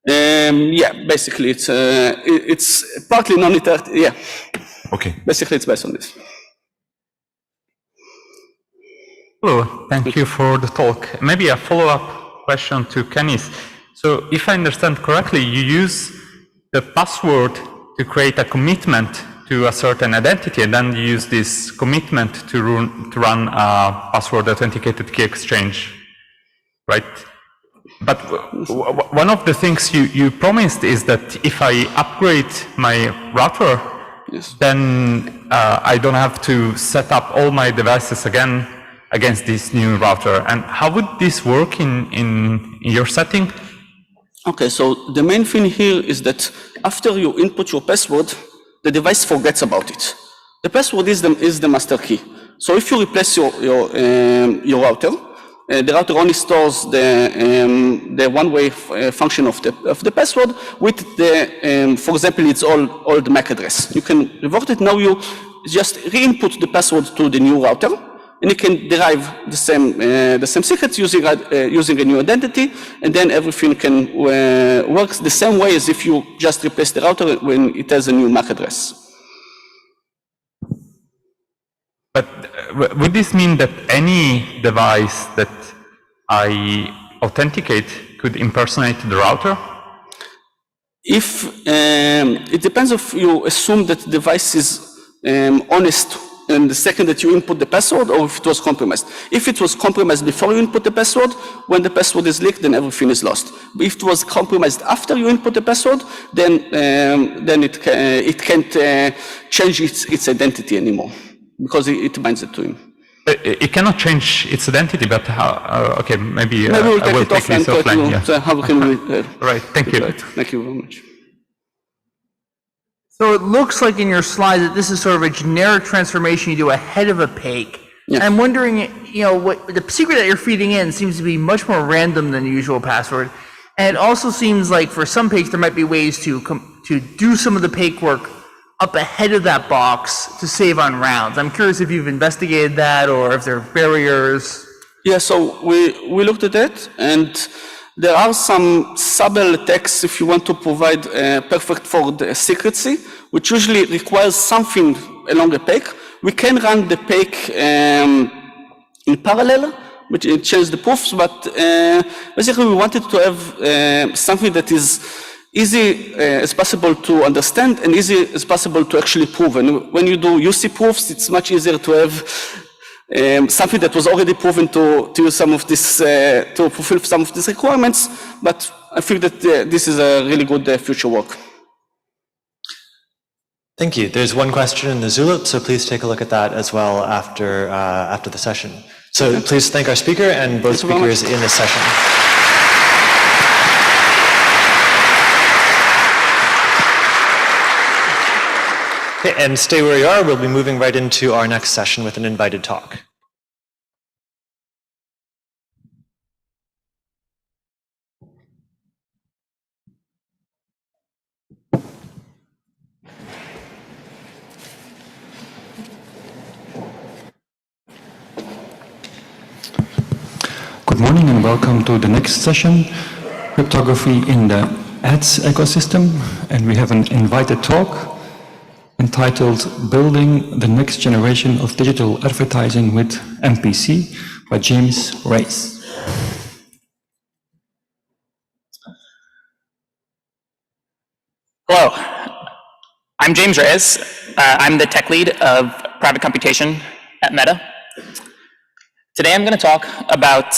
Yeah, basically it's partly non-interactive. Yeah. Okay. Basically, it's based on this. Hello, thank you for the talk. Maybe a follow-up question to Kenny's. So, if I understand correctly, you use the password to create a commitment to a certain identity, and then you use this commitment to run a password authenticated key exchange, right? But one of the things you promised is that if I upgrade my router, yes, then I don't have to set up all my devices again against this new router. And how would this work in your setting? Okay, so the main thing here is that after you input your password, the device forgets about it. The password is the master key. So if you replace your router, the router only stores the one-way function of the password with the, for example, its old MAC address. You can revert it. Now you just re-input the password to the new router, and you can derive the same secrets using a new identity, and then everything can works the same way as if you just replace the router when it has a new MAC address. But would this mean that any device that I authenticate could impersonate the router? If it depends if you assume that the device is honest in the second that you input the password, or if it was compromised. If it was compromised before you input the password, when the password is leaked, then everything is lost. But if it was compromised after you input the password, then it can't change its identity anymore, because it binds it to him. It cannot change its identity, but how? Okay, maybe we'll I will take this offline. Yeah. So how can we? Right. Thank you. Thank you very much. So it looks like in your slide that this is sort of a generic transformation you do ahead of a PAKE. Yes. I'm wondering, what the secret that you're feeding in seems to be much more random than the usual password. And it also seems like for some PAKEs there might be ways to do some of the PAKE work up ahead of that box to save on rounds. I'm curious if you've investigated that or if there are barriers. Yeah, so we looked at it, and there are some subtle attacks if you want to provide perfect for the secrecy, which usually requires something along a PAKE. We can run the PAKE in parallel, which it changes the proofs, but basically we wanted to have something that is easy as possible to understand and easy as possible to actually prove. And when you do UC proofs, it's much easier to have something that was already proven to use some of this, to fulfill some of these requirements, but I think that this is a really good future work. Thank you. There's one question in the Zulip, so please take a look at that as well after the session. So please thank our speaker and both speakers in this session. Okay, and stay where you are. We'll be moving right into our next session with an invited talk. Good morning and welcome to the next session, Cryptography in the Ads Ecosystem. And we have an invited talk entitled Building the Next Generation of Digital Advertising with MPC by James Reyes. Hello, I'm James Reyes. I'm the tech lead of private computation at Meta. Today I'm going to talk about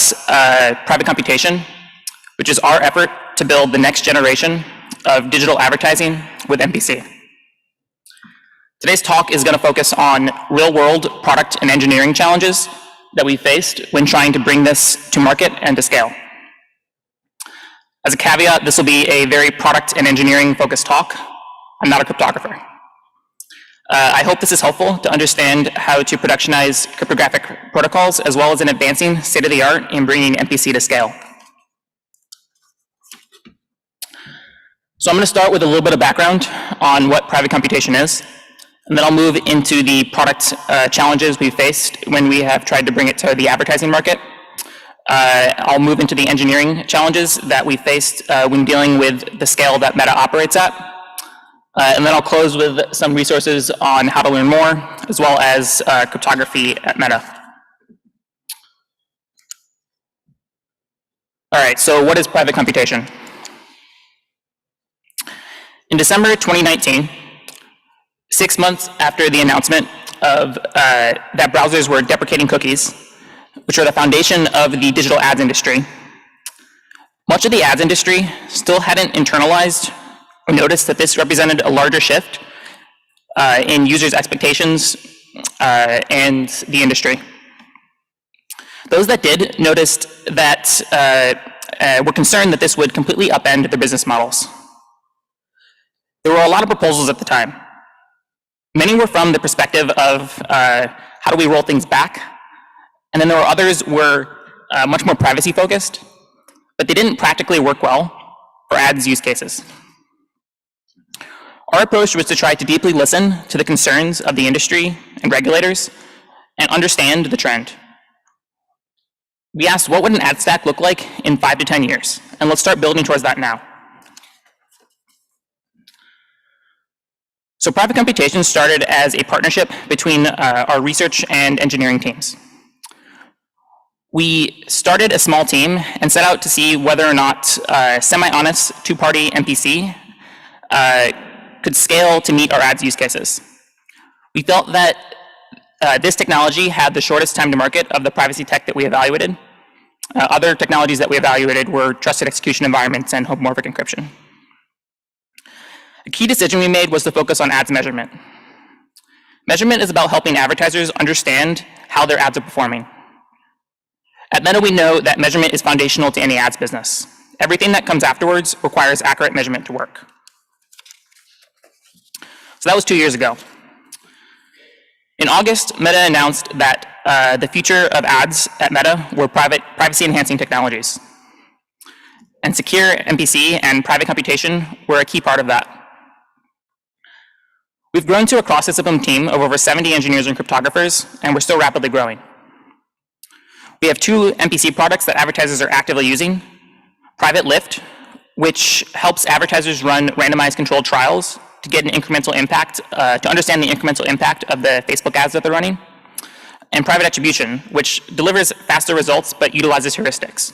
private computation, which is our effort to build the next generation of digital advertising with MPC. Today's talk is going to focus on real-world product and engineering challenges that we faced when trying to bring this to market and to scale. As a caveat, this will be a very product and engineering focused talk. I'm not a cryptographer. I hope this is helpful to understand how to productionize cryptographic protocols, as well as in advancing state-of-the-art in bringing MPC to scale. So I'm going to start with a little bit of background on what private computation is, and then I'll move into the product challenges we faced when we have tried to bring it to the advertising market. I'll move into the engineering challenges that we faced when dealing with the scale that Meta operates at. And then I'll close with some resources on how to learn more, as well as cryptography at Meta. All right, so what is private computation? In December 2019, 6 months after the announcement of that browsers were deprecating cookies, which are the foundation of the digital ads industry, much of the ads industry still hadn't internalized or noticed that this represented a larger shift in users' expectations and the industry. Those that did noticed that were concerned that this would completely upend their business models. There were a lot of proposals at the time. Many were from the perspective of how do we roll things back, and then there were others were much more privacy focused, but they didn't practically work well for ads use cases. Our approach was to try to deeply listen to the concerns of the industry and regulators and understand the trend. We asked, what would an ad stack look like in 5 to 10 years? And let's start building towards that now. So private computation started as a partnership between our research and engineering teams. We started a small team and set out to see whether or not semi-honest two-party MPC could scale to meet our ads use cases. We felt that this technology had the shortest time to market of the privacy tech that we evaluated. Other technologies that we evaluated were trusted execution environments and homomorphic encryption. A key decision we made was to focus on ads measurement. Measurement is about helping advertisers understand how their ads are performing. At Meta, we know that measurement is foundational to any ads business. Everything that comes afterwards requires accurate measurement to work. So that was 2 years ago. In August, Meta announced that the future of ads at Meta were privacy-enhancing technologies. And secure MPC and private computation were a key part of that. We've grown to a cross-discipline team of over 70 engineers and cryptographers, and we're still rapidly growing. We have 2 MPC products that advertisers are actively using. Private Lift, which helps advertisers run randomized controlled trials to get an incremental impact, to understand the incremental impact of the Facebook ads that they're running. And Private Attribution, which delivers faster results but utilizes heuristics.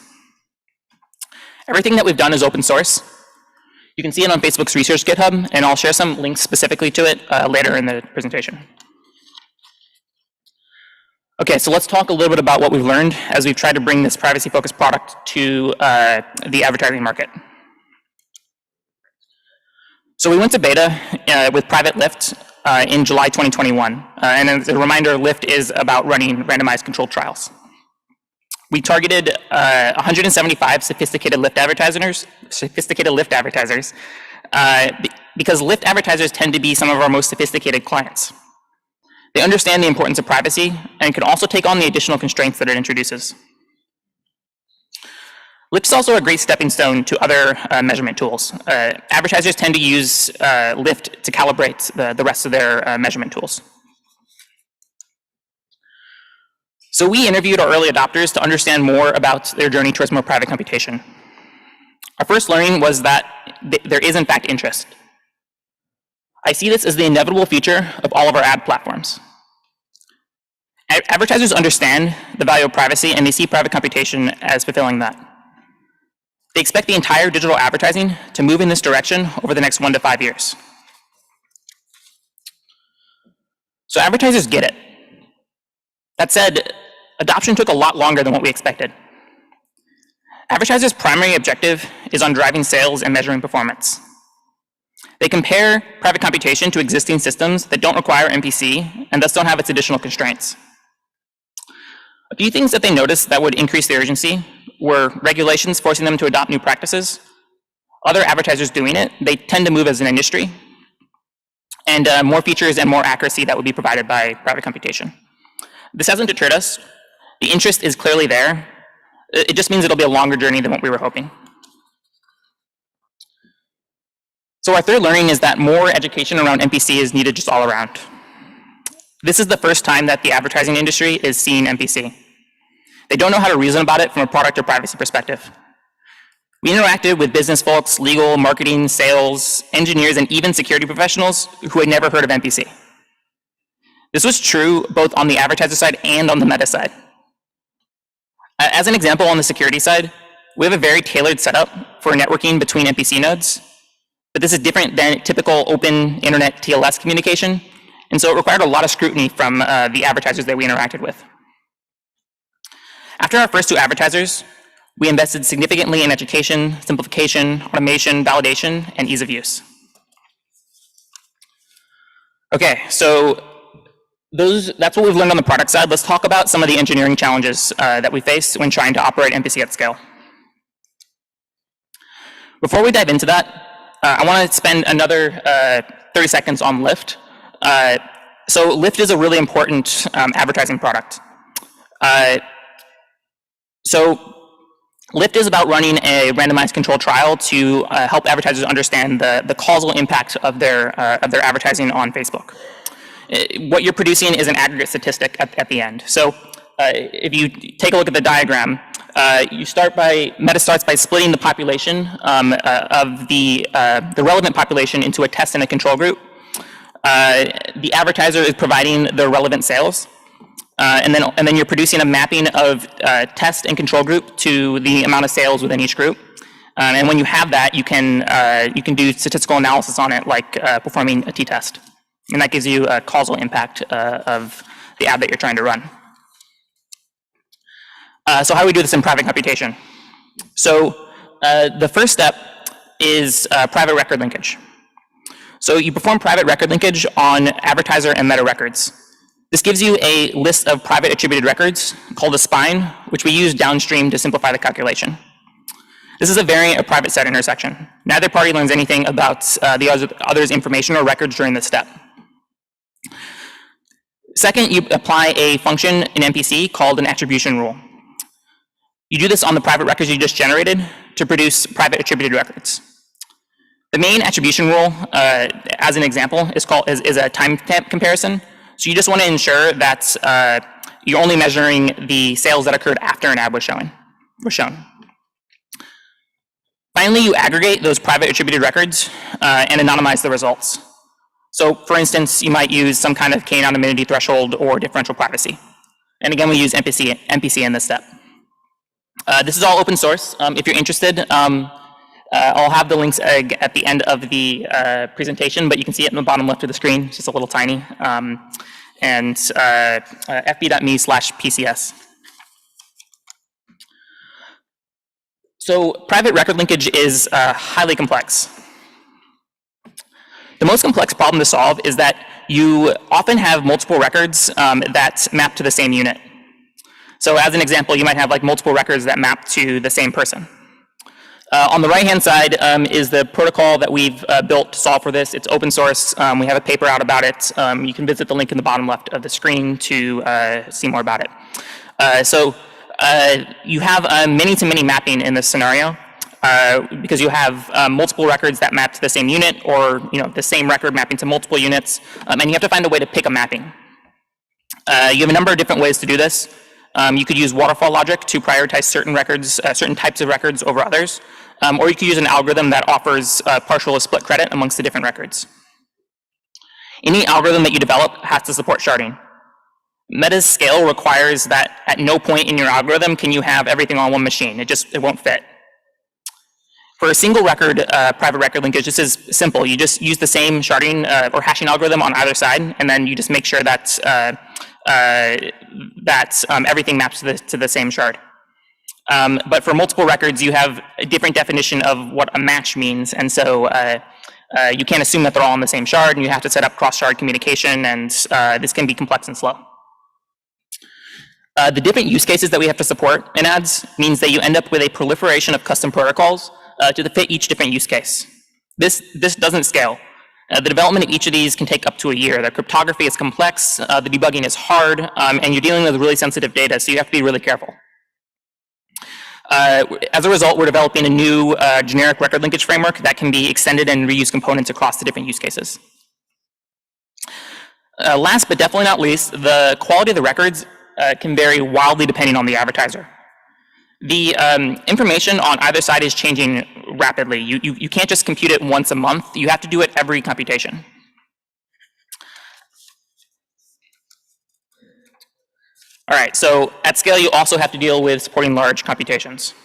Everything that we've done is open source. You can see it on Facebook's research GitHub, and I'll share some links specifically to it later in the presentation. Okay, so let's talk a little bit about what we've learned as we've tried to bring this privacy-focused product to the advertising market. So we went to beta with Private Lift in July 2021. And as a reminder, Lift is about running randomized controlled trials. We targeted 175 sophisticated Lift advertisers, because Lift advertisers tend to be some of our most sophisticated clients. They understand the importance of privacy and can also take on the additional constraints that it introduces. Lift is also a great stepping stone to other measurement tools. Advertisers tend to use Lift to calibrate the rest of their measurement tools. So we interviewed our early adopters to understand more about their journey towards more private computation. Our first learning was that there is in fact interest. I see this as the inevitable feature of all of our ad platforms. Advertisers understand the value of privacy and they see private computation as fulfilling that. They expect the entire digital advertising to move in this direction over the next 1 to 5 years. So advertisers get it. That said, adoption took a lot longer than what we expected. Advertisers' primary objective is on driving sales and measuring performance. They compare private computation to existing systems that don't require MPC and thus don't have its additional constraints. A few things that they noticed that would increase the urgency were regulations forcing them to adopt new practices, other advertisers doing it, they tend to move as an industry, and more features and more accuracy that would be provided by private computation. This hasn't deterred us. The interest is clearly there. It just means it'll be a longer journey than what we were hoping. So our third learning is that more education around MPC is needed just all around. This is the first time that the advertising industry is seeing MPC. They don't know how to reason about it from a product or privacy perspective. We interacted with business folks, legal, marketing, sales, engineers, and even security professionals who had never heard of MPC. This was true both on the advertiser side and on the Meta side. As an example, on the security side, we have a very tailored setup for networking between MPC nodes, but this is different than typical open internet TLS communication, and so it required a lot of scrutiny from the advertisers that we interacted with. After our first 2 advertisers, we invested significantly in education, simplification, automation, validation, and ease of use. Okay, so that's what we've learned on the product side. Let's talk about some of the engineering challenges that we face when trying to operate MPC at scale. Before we dive into that, I want to spend another 30 seconds on Lift. So Lift is a really important advertising product. So Lift is about running a randomized controlled trial to help advertisers understand the causal impact of their advertising on Facebook. What you're producing is an aggregate statistic at the end. So if you take a look at the diagram, Meta starts by splitting the population of the relevant population into a test and a control group. The advertiser is providing the relevant sales. And then you're producing a mapping of test and control group to the amount of sales within each group. And when you have that, you can do statistical analysis on it, like performing a t-test. And that gives you a causal impact of the ad that you're trying to run. So how do we do this in private computation? So the first step is private record linkage. So you perform private record linkage on advertiser and meta records. This gives you a list of private attributed records called a spine, which we use downstream to simplify the calculation. This is a variant of private set intersection. Neither party learns anything about the other's information or records during this step. Second, you apply a function in MPC called an attribution rule. You do this on the private records you just generated to produce private attributed records. The main attribution rule, as an example, is a timestamp comparison. So you just want to ensure that you're only measuring the sales that occurred after an ad was shown. Finally, you aggregate those private attributed records and anonymize the results. So for instance, you might use some kind of k-anonymity threshold or differential privacy. And again, we use MPC in this step. This is all open source. If you're interested, I'll have the links at the end of the presentation, but you can see it in the bottom left of the screen. It's just a little tiny. And fb.me/PCS. So private record linkage is highly complex. The most complex problem to solve is that you often have multiple records that map to the same unit. So as an example, you might have like multiple records that map to the same person. On the right-hand side is the protocol that we've built to solve for this. It's open source. We have a paper out about it. You can visit the link in the bottom left of the screen to see more about it. So you have many-to-many mapping in this scenario because you have multiple records that map to the same unit, or the same record mapping to multiple units, and you have to find a way to pick a mapping. You have a number of different ways to do this. You could use waterfall logic to prioritize certain records, certain types of records over others, or you could use an algorithm that offers partial or split credit amongst the different records. Any algorithm that you develop has to support sharding. Meta's scale requires that at no point in your algorithm can you have everything on one machine. It won't fit. For a single record, private record linkage, this is simple. You just use the same sharding or hashing algorithm on either side, and then you just make sure that everything maps to the same shard. But for multiple records, you have a different definition of what a match means, and so you can't assume that they're all on the same shard, and you have to set up cross-shard communication, and this can be complex and slow. The different use cases that we have to support in ads means that you end up with a proliferation of custom protocols to fit each different use case. This doesn't scale. The development of each of these can take up to a year. The cryptography is complex, the debugging is hard, and you're dealing with really sensitive data, so you have to be really careful. As a result, we're developing a new generic record linkage framework that can be extended and reuse components across the different use cases. Last but definitely not least, the quality of the records can vary wildly depending on the advertiser. The information on either side is changing rapidly. You can't just compute it once a month. You have to do it every computation. All right, so at scale, you also have to deal with supporting large computations.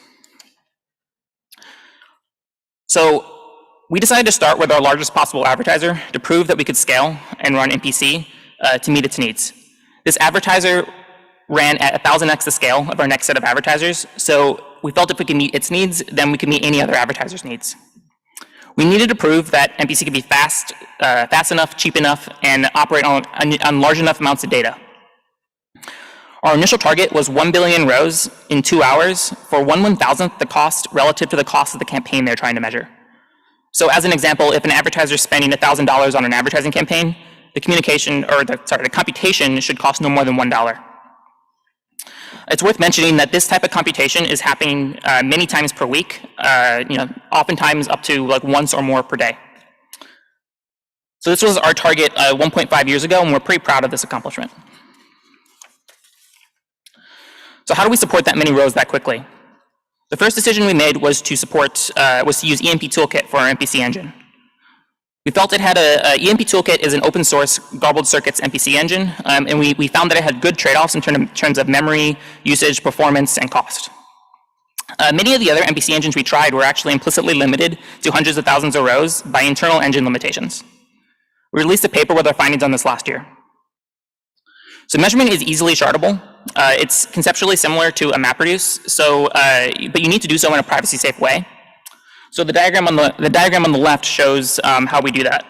So we decided to start with our largest possible advertiser to prove that we could scale and run MPC to meet its needs. This advertiser ran at 1,000x the scale of our next set of advertisers, so we felt if we could meet its needs, then we could meet any other advertiser's needs. We needed to prove that MPC could be fast enough, cheap enough, and operate on large enough amounts of data. Our initial target was 1 billion rows in 2 hours for 1/1000th the cost relative to the cost of the campaign they're trying to measure. So as an example, if an advertiser is spending $1,000 on an advertising campaign, the computation should cost no more than $1. It's worth mentioning that this type of computation is happening many times per week, oftentimes up to like once or more per day. So this was our target 1.5 years ago, and we're pretty proud of this accomplishment. So how do we support that many rows that quickly? The first decision we made was to use EMP Toolkit for our MPC engine. We felt it had EMP Toolkit is an open source garbled circuits MPC engine, and we found that it had good trade-offs in terms of memory, usage, performance, and cost. Many of the other MPC engines we tried were actually implicitly limited to hundreds of thousands of rows by internal engine limitations. We released a paper with our findings on this last year. So measurement is easily shardable. It's conceptually similar to a MapReduce, but you need to do so in a privacy-safe way. So the diagram on the left shows how we do that.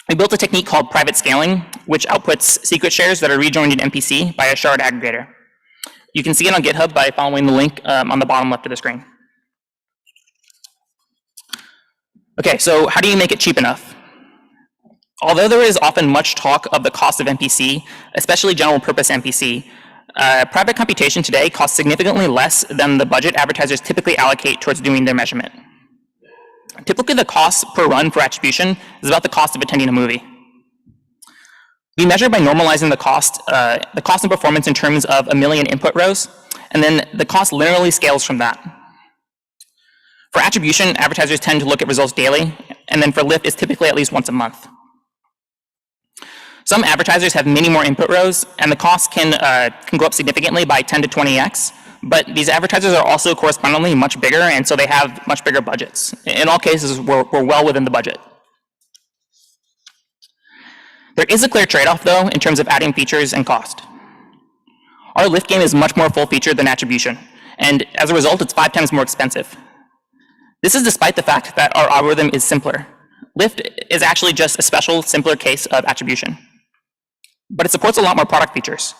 We built a technique called private scaling, which outputs secret shares that are rejoined in MPC by a shard aggregator. You can see it on GitHub by following the link on the bottom left of the screen. Okay, so how do you make it cheap enough? Although there is often much talk of the cost of MPC, especially general purpose MPC, private computation today costs significantly less than the budget advertisers typically allocate towards doing their measurement. Typically the cost per run for attribution is about the cost of attending a movie. We measure by normalizing the cost and performance in terms of 1 million input rows, and then the cost linearly scales from that. For attribution, advertisers tend to look at results daily, and then for lift, it's typically at least once a month. Some advertisers have many more input rows, and the cost can go up significantly by 10 to 20x, but these advertisers are also correspondingly much bigger, and so they have much bigger budgets. In all cases, we're well within the budget. There is a clear trade-off, though, in terms of adding features and cost. Our lift game is much more full-featured than attribution, and as a result, it's 5 times more expensive. This is despite the fact that our algorithm is simpler. Lift is actually just a special, simpler case of attribution, but it supports a lot more product features.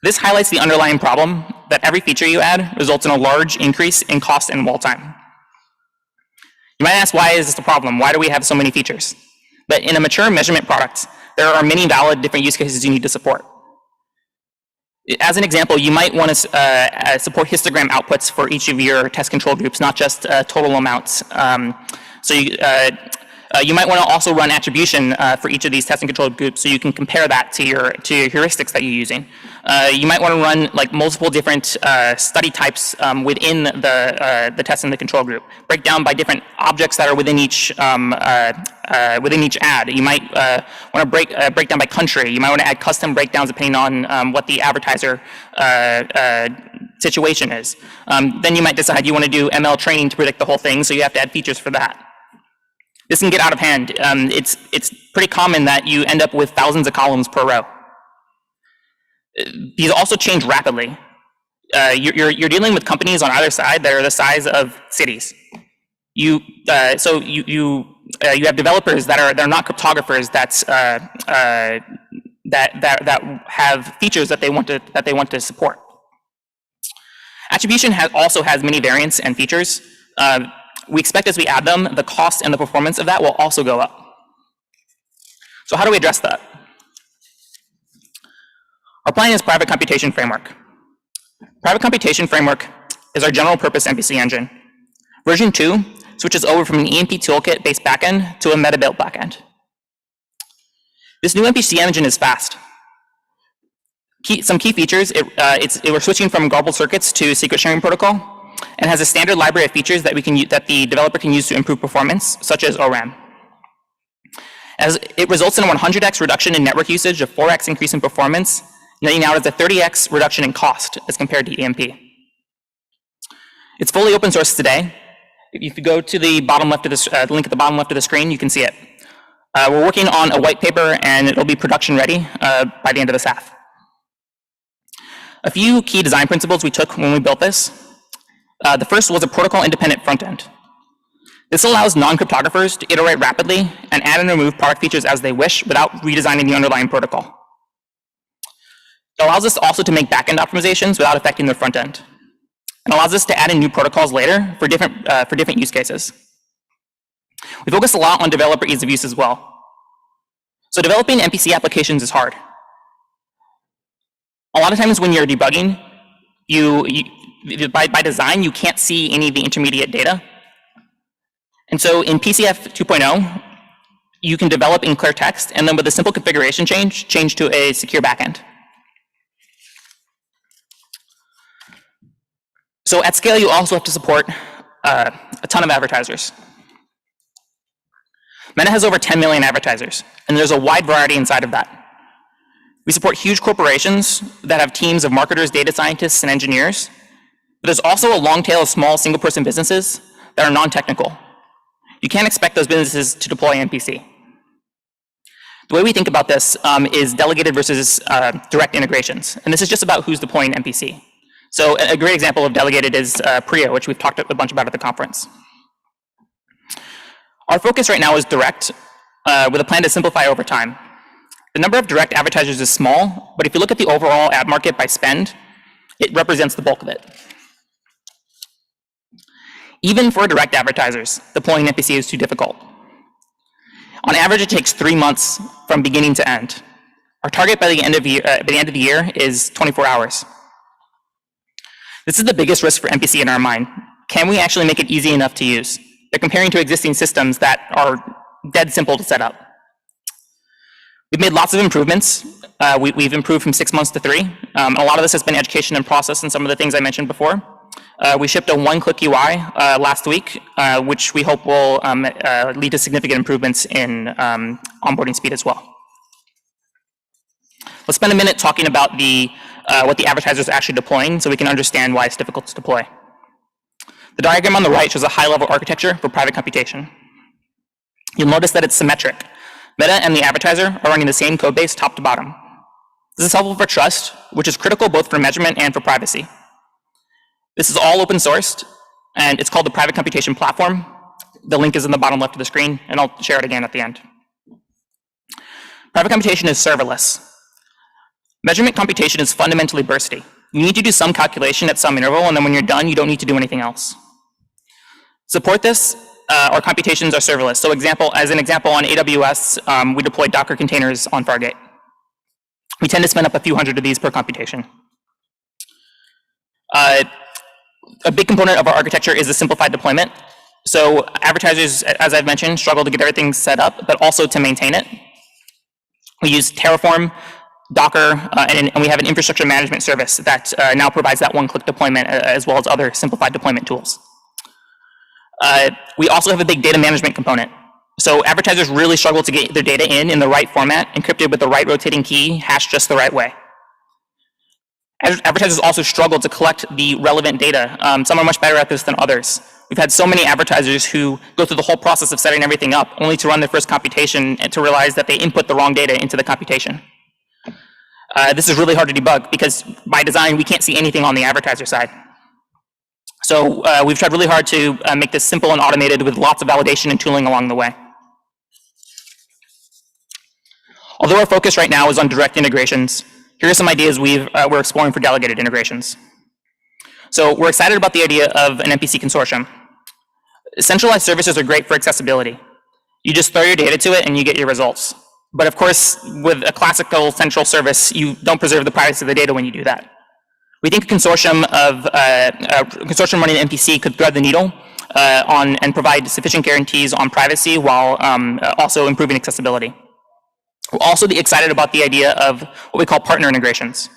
This highlights the underlying problem that every feature you add results in a large increase in cost and wall time. You might ask, why is this a problem? Why do we have so many features? But in a mature measurement product, there are many valid different use cases you need to support. As an example, you might want to support histogram outputs for each of your test control groups, not just total amounts. You might want to also run attribution for each of these test and control groups, so you can compare that to your heuristics that you're using. You might want to run like multiple different study types within the test and the control group. Break down by different objects that are within each ad. You might want to break down by country. You might want to add custom breakdowns depending on what the advertiser situation is. Then you might decide you want to do ML training to predict the whole thing, so you have to add features for that. This can get out of hand. It's pretty common that you end up with thousands of columns per row. These also change rapidly. You're dealing with companies on either side that are the size of cities. You have developers that are not cryptographers that have features that they want to support. Attribution also has many variants and features. We expect as we add them, the cost and the performance of that will also go up. So how do we address that? Our plan is Private Computation Framework. Private Computation Framework is our general purpose MPC engine. Version 2 switches over from an EMP toolkit based backend to a meta-built backend. This new MPC engine is fast. Some key features, we're switching from garbled circuits to secret sharing protocol, and has a standard library of features that the developer can use to improve performance, such as ORAM. As it results in a 100x reduction in network usage, a 4x increase in performance, netting out as a 30x reduction in cost as compared to EMP. It's fully open source today. If you go to the bottom left of this link at the bottom left of the screen, you can see it. We're working on a white paper, and it'll be production ready by the end of this half. A few key design principles we took when we built this. The first was a protocol-independent front end. This allows non-cryptographers to iterate rapidly and add and remove product features as they wish without redesigning the underlying protocol. It allows us also to make back-end optimizations without affecting the front end. And allows us to add in new protocols later for different use cases. We focus a lot on developer ease of use as well. So developing MPC applications is hard. A lot of times when you're debugging, by design, you can't see any of the intermediate data. And so in PCF 2.0, you can develop in clear text, and then with a simple configuration change to a secure backend. So at scale, you also have to support a ton of advertisers. Meta has over 10 million advertisers, and there's a wide variety inside of that. We support huge corporations that have teams of marketers, data scientists, and engineers. But there's also a long tail of small single-person businesses that are non-technical. You can't expect those businesses to deploy MPC. The way we think about this is delegated versus direct integrations. And this is just about who's deploying MPC. So a great example of delegated is Priya, which we've talked a bunch about at the conference. Our focus right now is direct, with a plan to simplify over time. The number of direct advertisers is small, but if you look at the overall ad market by spend, it represents the bulk of it. Even for direct advertisers, deploying MPC is too difficult. On average, it takes 3 months from beginning to end. Our target by the end of the year is 24 hours. This is the biggest risk for MPC in our mind. Can we actually make it easy enough to use? They're comparing to existing systems that are dead simple to set up. We've made lots of improvements. We've improved from 6 months to 3. A lot of this has been education and process and some of the things I mentioned before. We shipped a one-click UI last week, which we hope will lead to significant improvements in onboarding speed as well. Let's spend a minute talking about what the advertisers are actually deploying so we can understand why it's difficult to deploy. The diagram on the right shows a high-level architecture for private computation. You'll notice that it's symmetric. Meta and the advertiser are running the same code base top to bottom. This is helpful for trust, which is critical both for measurement and for privacy. This is all open sourced, and it's called the Private Computation Platform. The link is in the bottom left of the screen, and I'll share it again at the end. Private computation is serverless. Measurement computation is fundamentally bursty. You need to do some calculation at some interval, and then when you're done, you don't need to do anything else. Support this, our computations are serverless. So as an example, on AWS, we deploy Docker containers on Fargate. We tend to spend up a few hundred of these per computation. A big component of our architecture is a simplified deployment. So advertisers, as I've mentioned, struggle to get everything set up, but also to maintain it. We use Terraform, Docker, and we have an infrastructure management service that now provides that one-click deployment as well as other simplified deployment tools. We also have a big data management component. So advertisers really struggle to get their data in the right format, encrypted with the right rotating key, hashed just the right way. Advertisers also struggle to collect the relevant data. Some are much better at this than others. We've had so many advertisers who go through the whole process of setting everything up, only to run their first computation and to realize that they input the wrong data into the computation. This is really hard to debug because by design, we can't see anything on the advertiser side. So we've tried really hard to make this simple and automated with lots of validation and tooling along the way. Although our focus right now is on direct integrations, here are some ideas we're exploring for delegated integrations. So we're excited about the idea of an MPC consortium. Centralized services are great for accessibility. You just throw your data to it and you get your results. But of course, with a classical central service, you don't preserve the privacy of the data when you do that. We think a consortium running MPC could thread the needle and provide sufficient guarantees on privacy while also improving accessibility. We're also excited about the idea of what we call partner integrations.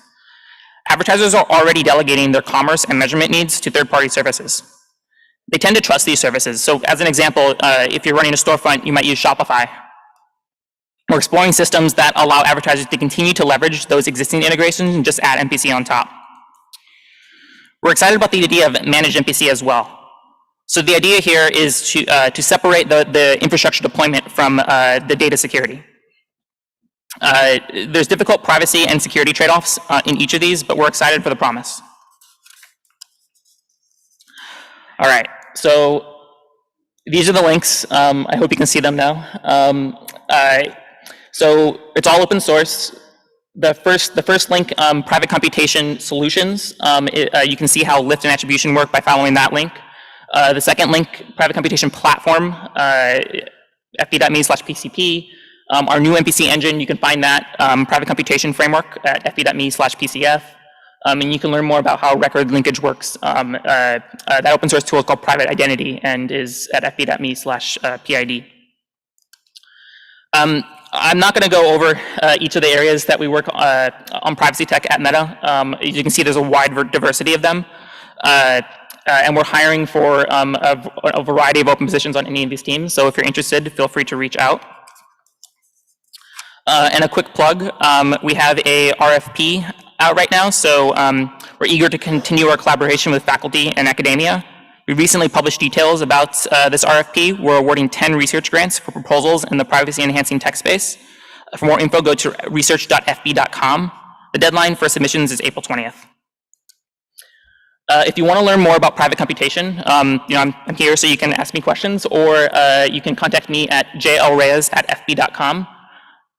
Advertisers are already delegating their commerce and measurement needs to third-party services. They tend to trust these services. So as an example, if you're running a storefront, you might use Shopify. We're exploring systems that allow advertisers to continue to leverage those existing integrations and just add MPC on top. We're excited about the idea of managed MPC as well. So the idea here is to separate the infrastructure deployment from the data security. There's difficult privacy and security trade-offs in each of these, but we're excited for the promise. All right, so these are the links. I hope you can see them now. So it's all open source. The first link, private computation solutions, you can see how lift and attribution work by following that link. The second link, private computation platform, fp.me/pcp. Our new MPC engine, you can find that private computation framework at fp.me/pcf. And you can learn more about how record linkage works. That open source tool is called Private Identity and is at fp.me/PID. I'm not going to go over each of the areas that we work on privacy tech at Meta. As you can see, there's a wide diversity of them. And we're hiring for a variety of open positions on any of these teams. So if you're interested, feel free to reach out. And a quick plug, we have a RFP out right now. So we're eager to continue our collaboration with faculty and academia. We recently published details about this RFP. We're awarding 10 research grants for proposals in the privacy-enhancing tech space. For more info, go to research.fb.com. The deadline for submissions is April 20th. If you want to learn more about private computation, I'm here so you can ask me questions, or you can contact me at jlreyes@fb.com.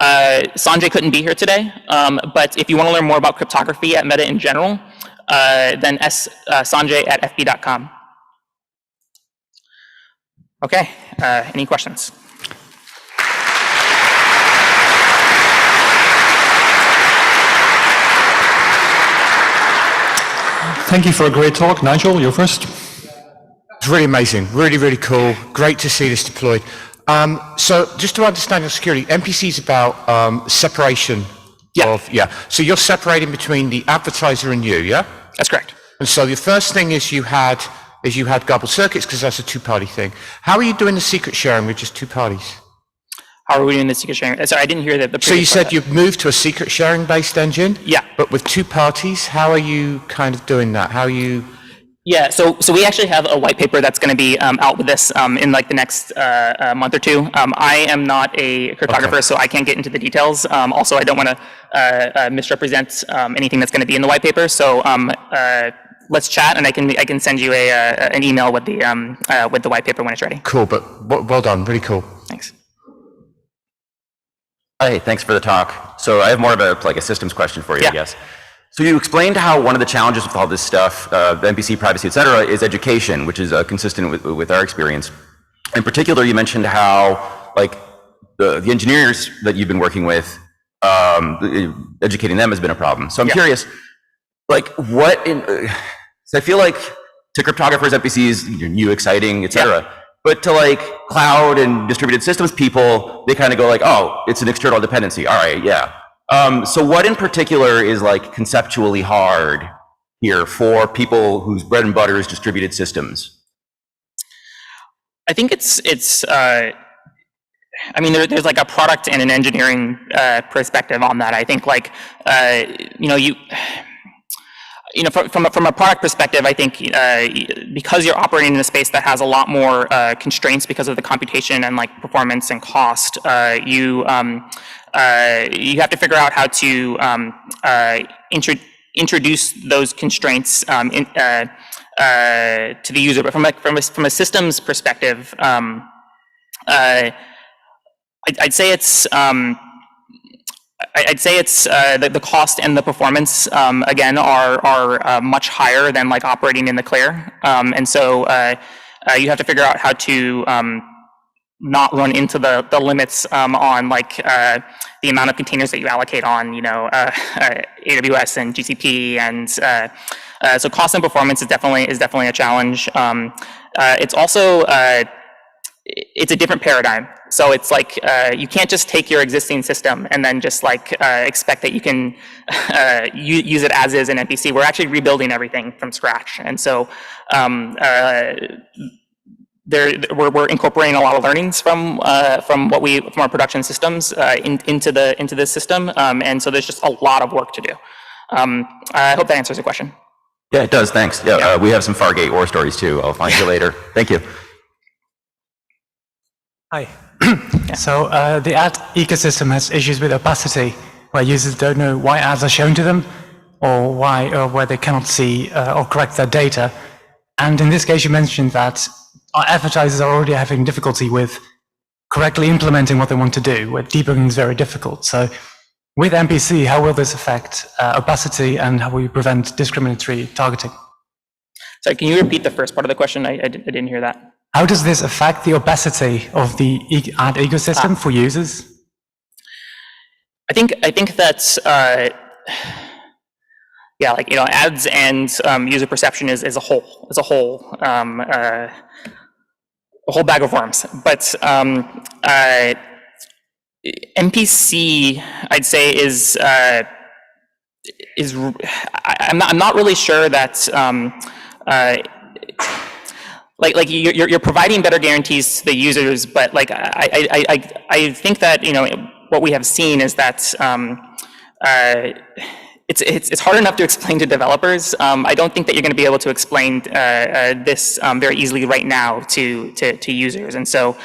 Sanjay couldn't be here today, but if you want to learn more about cryptography at Meta in general, then sanjay@fb.com. Okay, any questions? Thank you for a great talk. Nigel, you're first. It's really amazing, really, really cool. Great to see this deployed. So just to understand your security, MPC is about separation of, So you're separating between the advertiser and you, yeah? That's correct. And so the first thing is you had garbled circuits because that's a two-party thing. How are you doing the secret sharing with just two parties? How are we doing the secret sharing? Sorry, I didn't hear that. So you said you've moved to a secret sharing based engine? Yeah. But with two parties, how are you kind of doing that? How are you? Yeah, so we actually have a white paper that's going to be out with this in like the next month or two. I am not a cryptographer, so I can't get into the details. Also, I don't want to misrepresent anything that's going to be in the white paper. So let's chat, and I can send you an email with the white paper when it's ready. Cool, but well done, really cool. Thanks. Hey, thanks for the talk. So I have more of a systems question for you, I guess. So you explained how one of the challenges with all this stuff, the MPC, privacy, et cetera, is education, which is consistent with our experience. In particular, you mentioned how the engineers that you've been working with, educating them has been a problem. So I'm curious, so I feel like to cryptographers, MPC is new, exciting, et cetera. But to cloud and distributed systems people, they kind of go oh, it's an external dependency. All right, so what in particular is conceptually hard here for people whose bread and butter is distributed systems? I think I mean, there's a product and an engineering perspective on that. I think from a product perspective, I think because you're operating in a space that has a lot more constraints because of the computation and performance and cost, you have to figure out how to introduce those constraints to the user. But from a systems perspective, I'd say it's the cost and the performance again are much higher than operating in the clear, and so you have to figure out how to not run into the limits on the amount of containers that you allocate on AWS and GCP, and so cost and performance is definitely a challenge. It's also it's a different paradigm. So it's you can't just take your existing system and then just expect that you can use it as is in MPC. We're actually rebuilding everything from scratch, and so we're incorporating a lot of learnings from our production systems into this system, and so there's just a lot of work to do. I hope that answers the question. Yeah, it does. Thanks. Yeah, we have some Fargate war stories too. I'll find you later. Thank you. Hi. So the ad ecosystem has issues with opacity, where users don't know why ads are shown to them, or where they cannot see or correct their data. And in this case, you mentioned that our advertisers are already having difficulty with correctly implementing what they want to do, where debugging is very difficult. So With MPC, how will this affect opacity and how will you prevent discriminatory targeting? Sorry, can you repeat the first part of the question? I didn't hear that. How does this affect the opacity of the ad ecosystem for users? I think that's yeah, like, you know, ads and user perception is a whole bag of worms. But MPC, I'd say, is I'm not really sure that like you're providing better guarantees to the users, but like I think that, you know, what we have seen is that it's hard enough to explain to developers. I don't think that you're going to be able to explain this very easily right now to users, and so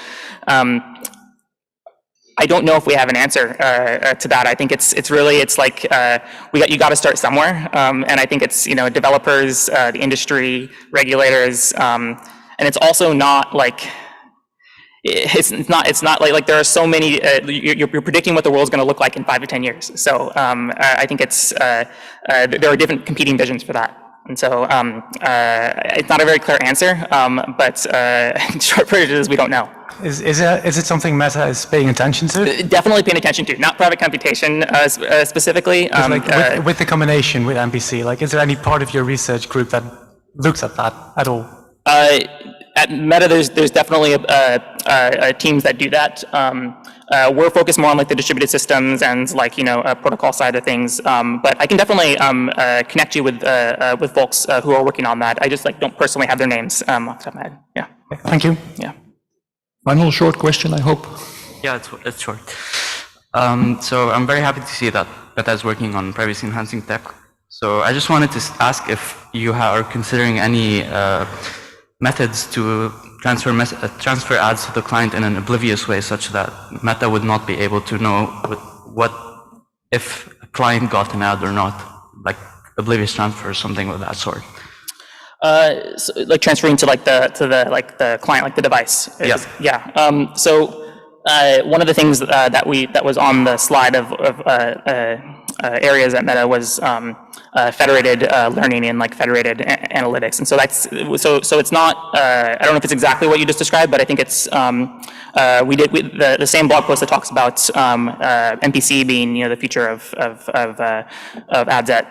I don't know if we have an answer to that. I think it's really like you got to start somewhere, and I think it's, you know, developers, the industry, regulators, and it's also not like. It's not like there are so many, you're predicting what the world's going to look like in 5 to 10 years. So I think there are different competing visions for that. And so it's not a very clear answer, but short version is we don't know. Is it something Meta is paying attention to? Definitely paying attention to, not private computation specifically. With the combination with MPC, like, is there any part of your research group that looks at that at all? At Meta, there's definitely teams that do that. We're focused more on like the distributed systems and, like, you know, protocol side of things. But I can definitely connect you with folks who are working on that. I just like don't personally have their names off the top of my head. Yeah. Thank you. Yeah. Final short question, I hope. Yeah, it's short. So I'm very happy to see that Meta is working on privacy enhancing tech. So I just wanted to ask if you are considering any methods to transfer ads to the client in an oblivious way, such that Meta would not be able to know if a client got an ad or not, like oblivious transfer or something of that sort. So, like transferring to like the client, like the device. Yes. Yeah. So one of the things that was on the slide of areas at Meta was federated learning and like federated analytics, and so so it's not. I don't know if it's exactly what you just described, but I think it's the same blog post that talks about MPC being, you know, the future of ads at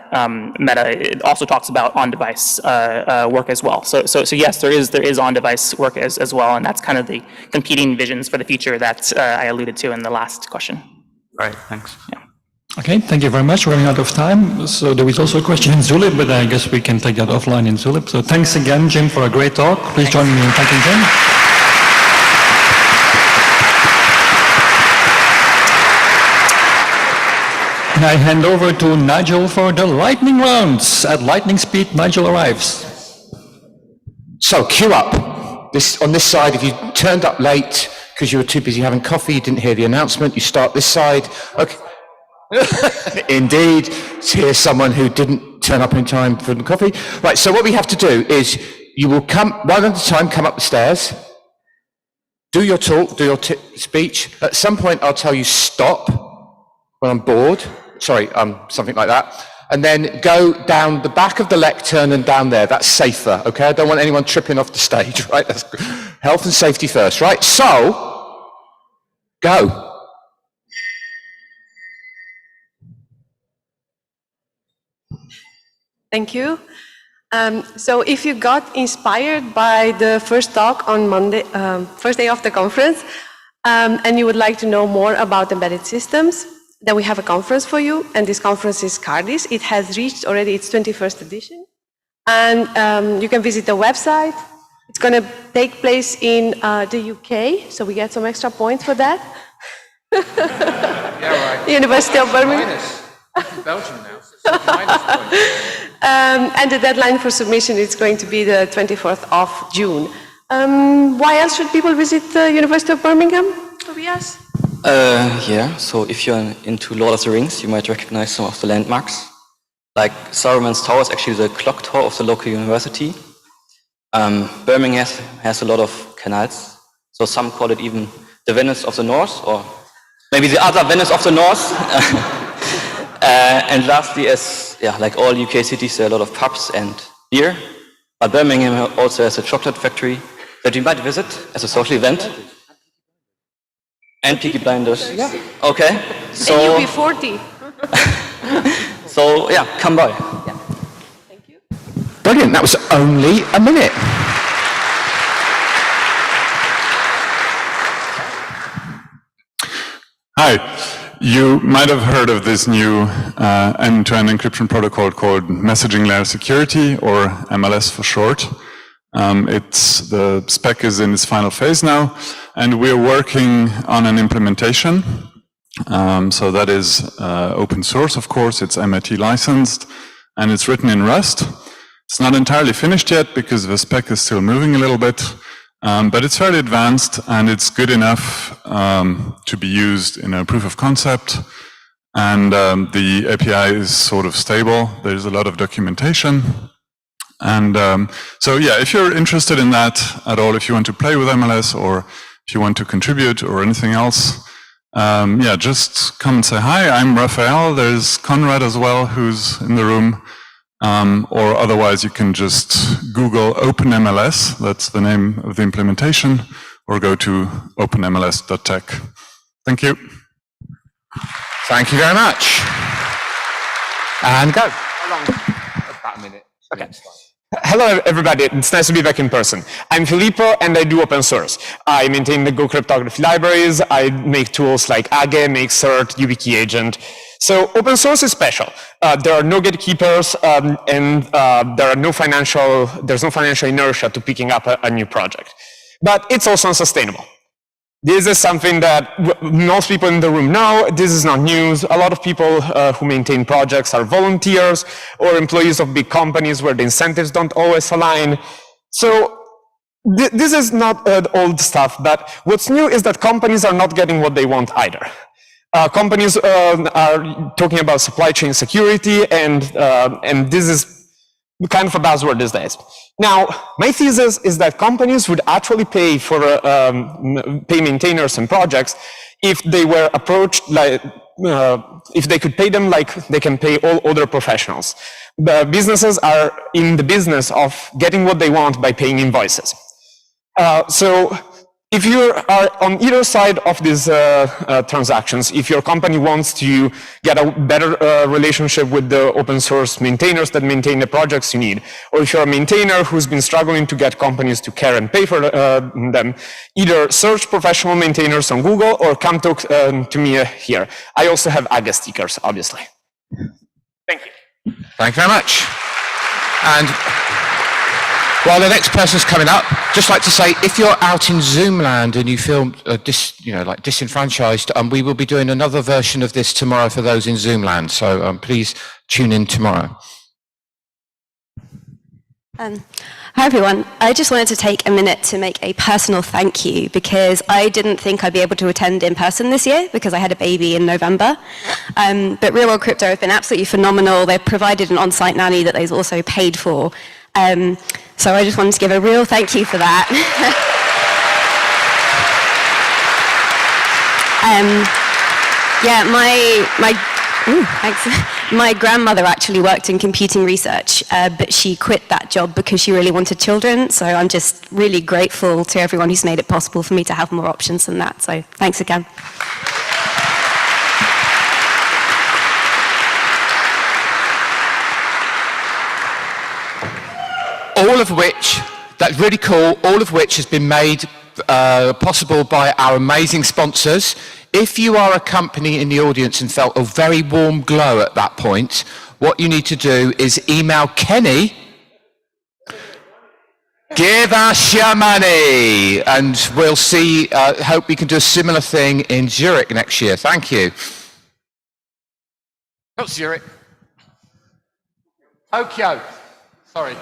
Meta. It also talks about on-device work as well. So yes, there is on-device work as well, and that's kind of the competing visions for the future that I alluded to in the last question. Right. Thanks. Yeah. Okay, thank you very much. We're running out of time. So there is also a question in Zulip, but I guess we can take that offline in Zulip. So thanks again, Jim, for a great talk. Please join me in thanking Jim. And I hand over to Nigel for the lightning rounds. At lightning speed, Nigel arrives. So queue up. On this side, if you turned up late because you were too busy having coffee, you didn't hear the announcement, you start this side. Okay. Indeed, here's someone who didn't turn up in time for the coffee. Right, so what we have to do is you will come, one at a time, come up the stairs, do your talk, do your speech. At some point, I'll tell you stop when I'm bored. Sorry, something like that. And then go down the back of the lectern and down there. That's safer, okay? I don't want anyone tripping off the stage, right? That's health and safety first, right? So, go. Thank you. So if you got inspired by the first talk on Monday, first day of the conference, and you would like to know more about embedded systems, then we have a conference for you, and this conference is CARDIS. It has reached already its 21st edition, and you can visit the website. It's going to take place in the UK, so we get some extra points for that. Yeah, right. University of Birmingham. Belgium now. So and the deadline for submission is going to be the 24th of June. Why else should people visit the University of Birmingham, Tobias? Yeah, so if you're into Lord of the Rings, you might recognize some of the landmarks. Like Saruman's Tower is actually the clock tower of the local university. Birmingham has a lot of canals, so some call it even the Venice of the North, or maybe the other Venice of the North. And lastly, as like all UK cities, there are a lot of pubs and beer. But Birmingham also has a chocolate factory that we might visit as a social event. And Peaky Blinders. Yeah. Okay. So. And you'll be 40. So yeah, come by. Yeah. Thank you. Brilliant. That was only a minute. Hi. You might have heard of this new end-to-end encryption protocol called Messaging Layer Security, or MLS for short. The spec is in its final phase now, and we're working on an implementation. So that is open source, of course. It's MIT licensed, and it's written in Rust. It's not entirely finished yet because the spec is still moving a little bit, but it's fairly advanced, and it's good enough to be used in a proof of concept. And the API is sort of stable. There's a lot of documentation. And so, yeah, if you're interested in that at all, if you want to play with MLS or if you want to contribute or anything else, yeah, just come and say hi. I'm Raphael. There's Conrad as well, who's in the room. Or otherwise, you can just Google OpenMLS. That's the name of the implementation, or go to openmls.tech. Thank you. Thank you very much. And go. How long? About a minute. Okay. Hello, everybody. It's nice to be back in person. I'm Filippo, and I do open source. I maintain the Go cryptography libraries. I make tools like AGE, MakeCert, YubiKey Agent. So open source is special. There are no gatekeepers, and there's no financial inertia to picking up a new project. But it's also unsustainable. This is something that most people in the room know. This is not news. A lot of people who maintain projects are volunteers or employees of big companies where the incentives don't always align. So this is not old stuff, but what's new is that companies are not getting what they want either. Companies are talking about supply chain security, and this is kind of a buzzword these days. Now, my thesis is that companies would actually pay for pay maintainers and projects if they were approached like if they could pay them like they can pay all other professionals. The businesses are in the business of getting what they want by paying invoices. So if you are on either side of these transactions, if your company wants to get a better relationship with the open source maintainers that maintain the projects you need, or if you're a maintainer who's been struggling to get companies to care and pay for them, either search professional maintainers on Google or come talk to me here. I also have AGE stickers, obviously. Thank you. Thank you very much. And while the next person's coming up, just like to say, if you're out in Zoom land and you feel disenfranchised, we will be doing another version of this tomorrow for those in Zoom land. So please tune in tomorrow. Hi everyone. I just wanted to take a minute to make a personal thank you, because I didn't think I'd be able to attend in person this year because I had a baby in November. But Real World Crypto have been absolutely phenomenal. They've provided an on-site nanny that they've also paid for. So I just wanted to give a real thank you for that. My grandmother actually worked in computing research, but she quit that job because she really wanted children. So I'm just really grateful to everyone who's made it possible for me to have more options than that. So thanks again. All of which, that's really cool, all of which has been made possible by our amazing sponsors. If you are a company in the audience and felt a very warm glow at that point, what you need to do is email Kenny, give us your money, and we'll see, hope we can do a similar thing in Zurich next year. Thank you. Not Zurich. Tokyo. Sorry.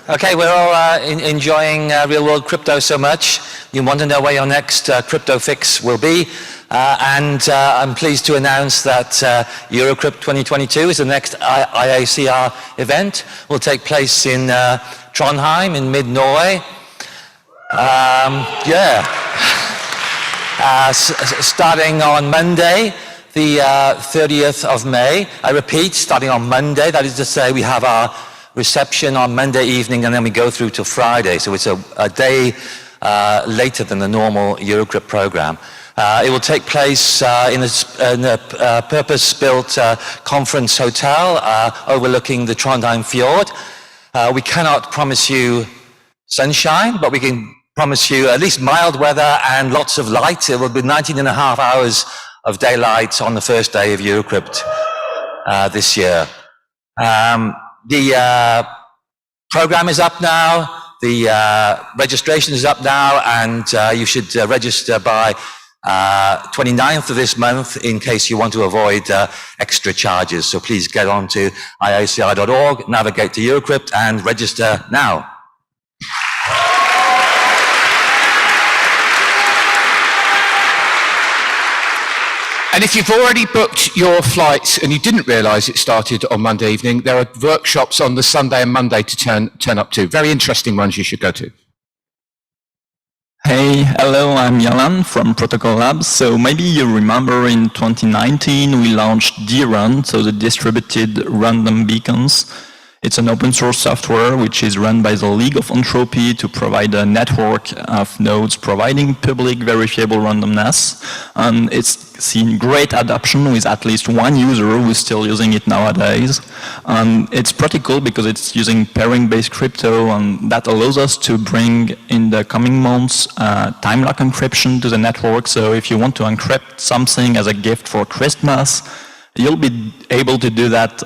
Okay, we're all enjoying Real World Crypto so much. You want to know where your next crypto fix will be. And I'm pleased to announce that Eurocrypt 2022 is the next IACR event. Will take place in Trondheim in mid-Norway. Starting on Monday, the the 30th of May. I repeat, starting on Monday, that is to say we have our reception on Monday evening and then we go through to Friday. So it's a day later than the normal Eurocrypt program. It will take place in a purpose-built conference hotel overlooking the Trondheim Fjord. We cannot promise you sunshine, but we can promise you at least mild weather and lots of light. It will be 19.5 hours of daylight on the first day of Eurocrypt this year. The program is up now, the registration is up now, and you should register by 29th of this month in case you want to avoid extra charges. So please get on to iocr.org, navigate to Eurocrypt, and register now. And if you've already booked your flights and you didn't realise it started on Monday evening, there are workshops on the Sunday and Monday to turn up to. Very interesting ones you should go to. Hey, hello, I'm Yalan from Protocol Labs. So maybe you remember in 2019 we launched DRUN, so the Distributed Random Beacons. It's an open source software which is run by the League of Entropy to provide a network of nodes providing public verifiable randomness. And it's seen great adoption with at least one user who's still using it nowadays. And it's pretty cool because it's using pairing-based crypto, and that allows us to bring in the coming months time lock encryption to the network. So if you want to encrypt something as a gift for Christmas, you'll be able to do that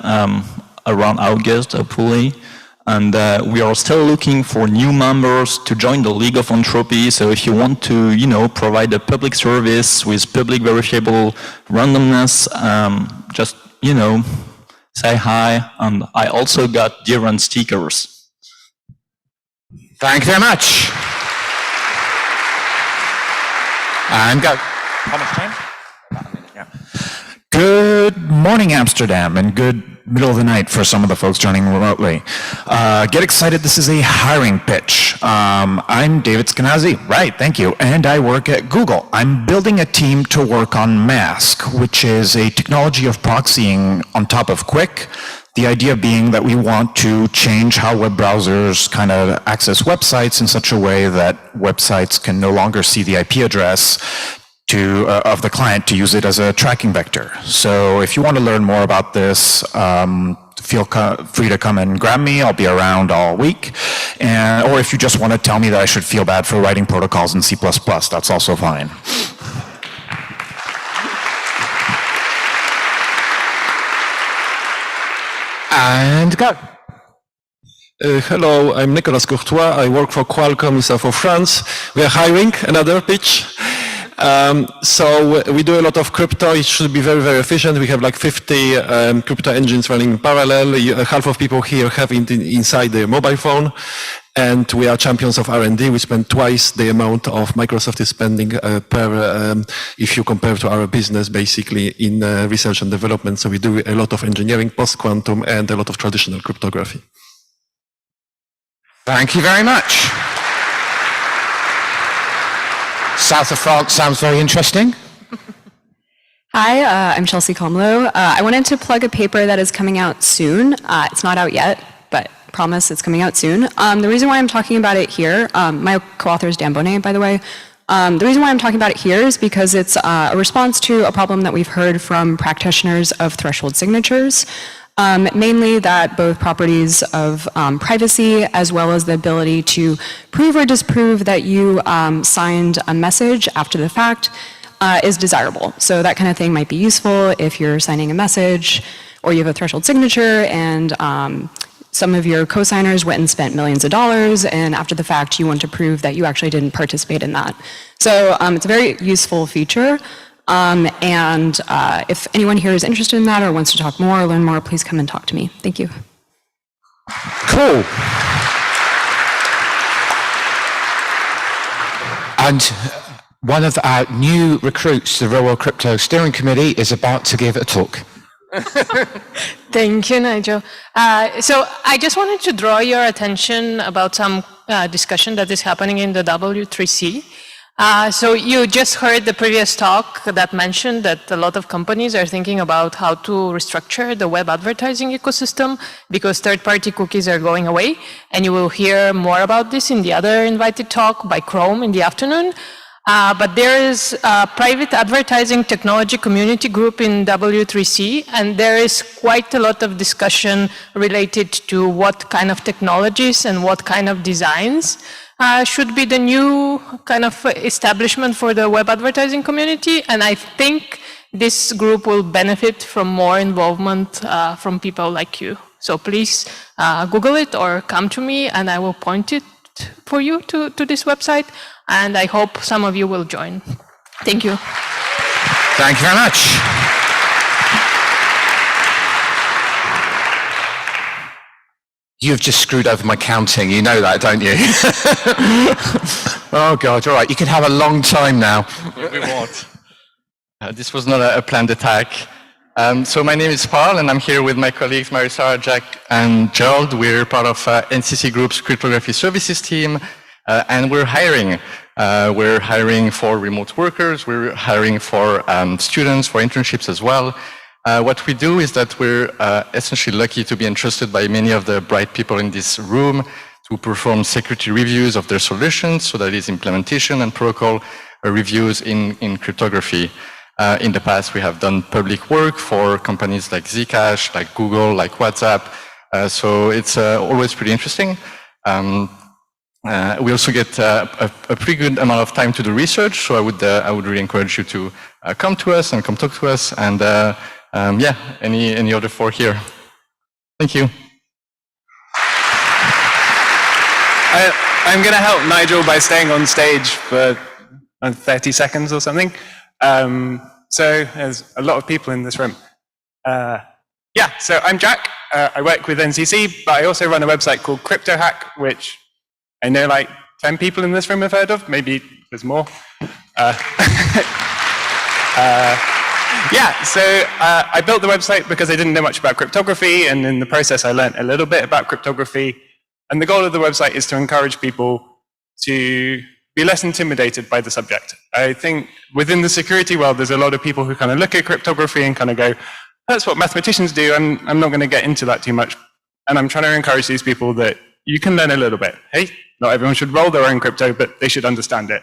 around August, hopefully. And we are still looking for new members to join the League of Entropy. So if you want to, provide a public service with public verifiable randomness, just, say hi. And I also got DRUN stickers. Thank you very much. And go. How much time? About a minute, yeah. Good morning, Amsterdam, and good middle of the night for some of the folks joining remotely. Get excited, this is a hiring pitch. I'm David Skenazy, right, thank you, and I work at Google. I'm building a team to work on Mask, which is a technology of proxying on top of Quick. The idea being that we want to change how web browsers kind of access websites in such a way that websites can no longer see the IP address of the client to use it as a tracking vector. So if you want to learn more about this, feel free to come and grab me. I'll be around all week. Or if you just want to tell me that I should feel bad for writing protocols in C++, that's also fine. And go. Hello, I'm Nicolas Courtois. I work for Qualcomm in south of France. We are hiring, another pitch. So we do a lot of crypto. It should be very, very efficient. We have like 50 crypto engines running in parallel. Half of people here have it inside their mobile phone. And we are champions of R&D. We spend twice the amount of Microsoft is spending if you compare to our business, basically, in research and development. So we do a lot of engineering, post-quantum, and a lot of traditional cryptography. Thank you very much. South of France sounds very interesting. Hi, I'm Chelsea Comlow. I wanted to plug a paper that is coming out soon. It's not out yet, but promise it's coming out soon. The reason why I'm talking about it here, my co-author is Dan Bonnet, by the way. The reason why I'm talking about it here is because it's a response to a problem that we've heard from practitioners of threshold signatures. Mainly that both properties of privacy as well as the ability to prove or disprove that you signed a message after the fact is desirable. So that kind of thing might be useful if you're signing a message or you have a threshold signature and some of your co-signers went and spent millions of dollars and after the fact you want to prove that you actually didn't participate in that. So it's a very useful feature. And if anyone here is interested in that or wants to talk more or learn more, please come and talk to me. Thank you. Cool. And one of our new recruits to the Real World Crypto Steering Committee is about to give a talk. Thank you, Nigel. So I just wanted to draw your attention about some discussion that is happening in the W3C. So you just heard the previous talk that mentioned that a lot of companies are thinking about how to restructure the web advertising ecosystem because third-party cookies are going away. And you will hear more about this in the other invited talk by Chrome in the afternoon. But there is a private advertising technology community group in W3C, and there is quite a lot of discussion related to what kind of technologies and what kind of designs should be the new kind of establishment for the web advertising community. And I think this group will benefit from more involvement from people like you. So please Google it or come to me and I will point it for you to this website. And I hope some of you will join. Thank you. Thank you very much. You've just screwed over my counting. You know that, don't you? Oh, God. All right. You can have a long time now. We won't. This was not a planned attack. So my name is Paul, and I'm here with my colleagues Marisara, Jack, and Gerald. We're part of NCC Group's Cryptography Services team, and we're hiring. We're hiring for remote workers. We're hiring for students, for internships as well. What we do is that we're essentially lucky to be entrusted by many of the bright people in this room to perform security reviews of their solutions, so that is implementation and protocol reviews in cryptography. In the past, we have done public work for companies like Zcash, like Google, like WhatsApp. So it's always pretty interesting. We also get a pretty good amount of time to do research. So I would really encourage you to come to us and come talk to us. And yeah, any other four here. Thank you. I'm going to help Nigel by staying on stage for 30 seconds or something. So there's a lot of people in this room. Yeah, so I'm Jack. I work with NCC, but I also run a website called CryptoHack, which I know like 10 people in this room have heard of. Maybe there's more. Yeah, so I built the website because I didn't know much about cryptography, and in the process I learned a little bit about cryptography. And the goal of the website is to encourage people to be less intimidated by the subject. I think within the security world, there's a lot of people who kind of look at cryptography and kind of go, that's what mathematicians do, I'm not going to get into that too much. And I'm trying to encourage these people that you can learn a little bit. Hey, not everyone should roll their own crypto, but they should understand it.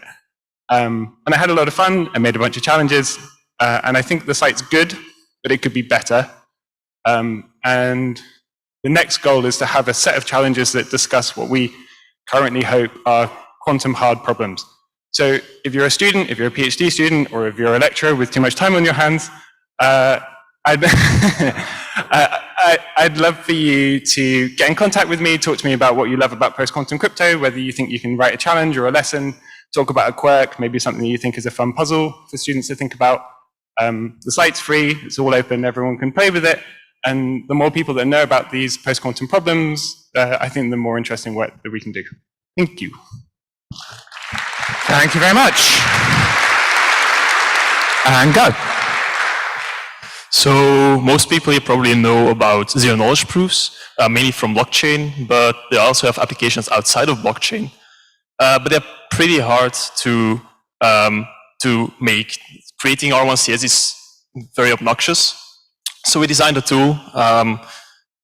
And I had a lot of fun. I made a bunch of challenges. And I think the site's good, but it could be better. And the next goal is to have a set of challenges that discuss what we currently hope are quantum hard problems. So if you're a student, if you're a PhD student, or if you're a lecturer with too much time on your hands, I'd love for you to get in contact with me, talk to me about what you love about post-quantum crypto, whether you think you can write a challenge or a lesson, talk about a quirk, maybe something you think is a fun puzzle for students to think about. The site's free, it's all open, everyone can play with it. And the more people that know about these post-quantum problems, I think the more interesting work that we can do. Thank you. Thank you very much. And go. So most people here probably know about zero knowledge proofs, mainly from blockchain, but they also have applications outside of blockchain. But they're pretty hard to make. Creating R1CS is very obnoxious. So we designed a tool.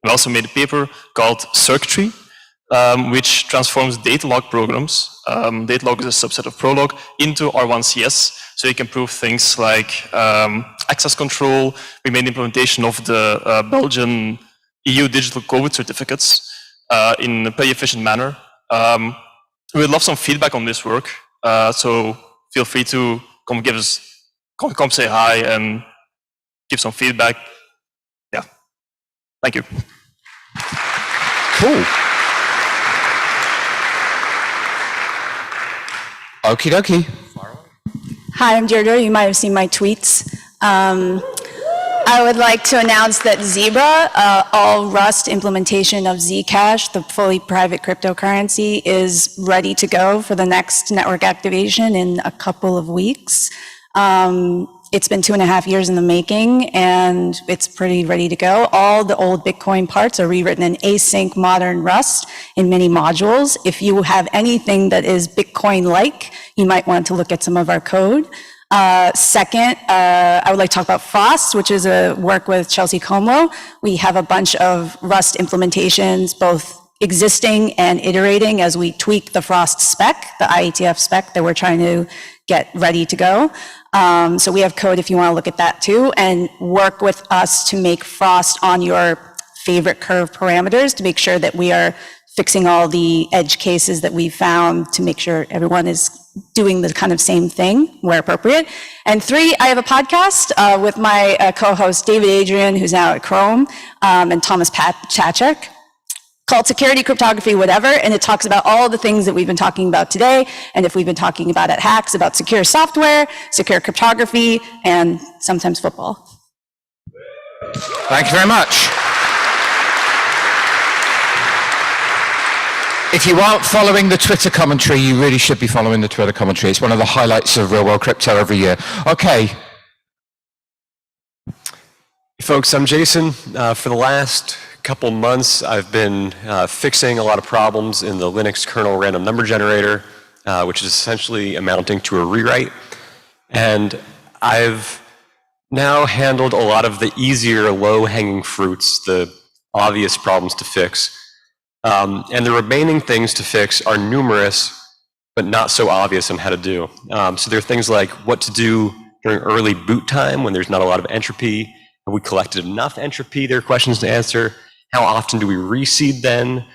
We also made a paper called Circuitry, which transforms data log programs. Data log is a subset of Prolog into R1CS. So you can prove things like access control. We made implementation of the Belgian EU digital COVID certificates in a pretty efficient manner. We would love some feedback on this work. So feel free to come say hi and give some feedback. Yeah. Thank you. Cool. Okie dokie. Hi, I'm Deirdre. You might have seen my tweets. I would like to announce that Zebra, all Rust implementation of Zcash, the fully private cryptocurrency, is ready to go for the next network activation in a couple of weeks. It's been 2.5 years in the making, and it's pretty ready to go. All the old Bitcoin parts are rewritten in async modern Rust in many modules. If you have anything that is Bitcoin-like, you might want to look at some of our code. Second, I would like to talk about Frost, which is a work with Chelsea Comlo. We have a bunch of Rust implementations, both existing and iterating as we tweak the Frost spec, the IETF spec that we're trying to get ready to go. So we have code if you want to look at that too, and work with us to make Frost on your favorite curve parameters to make sure that we are fixing all the edge cases that we found to make sure everyone is doing the kind of same thing where appropriate. And 3, I have a podcast with my co-host David Adrian, who's now at Chrome, and Thomas Pachek, called Security, Cryptography, Whatever, and it talks about all the things that we've been talking about today, and if we've been talking about at Hacks, about secure software, secure cryptography, and sometimes football. Thank you very much. If you aren't following the Twitter commentary, you really should be following the Twitter commentary. It's one of the highlights of Real World Crypto every year. Okay. Hey folks, I'm Jason. For the last couple months, I've been fixing a lot of problems in the Linux kernel random number generator, which is essentially amounting to a rewrite. And I've now handled a lot of the easier, low-hanging fruits, the obvious problems to fix. And the remaining things to fix are numerous, but not so obvious on how to do. So there are things like what to do during early boot time when there's not a lot of entropy. Have we collected enough entropy? There are questions to answer. How often do we reseed then?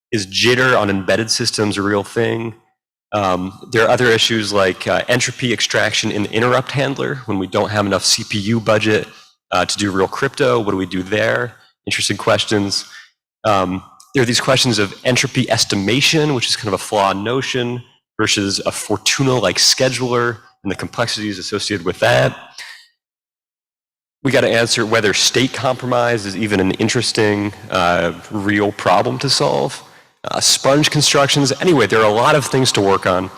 Is jitter on embedded systems a real thing? There are other issues like entropy extraction in the interrupt handler when we don't have enough CPU budget to do real crypto. What do we do there? Interesting questions. There are these questions of entropy estimation, which is kind of a flawed notion, versus a Fortuna-like scheduler and the complexities associated with that. We got to answer whether state compromise is even an interesting, real problem to solve. Sponge constructions. Anyway, there are a lot of things to work on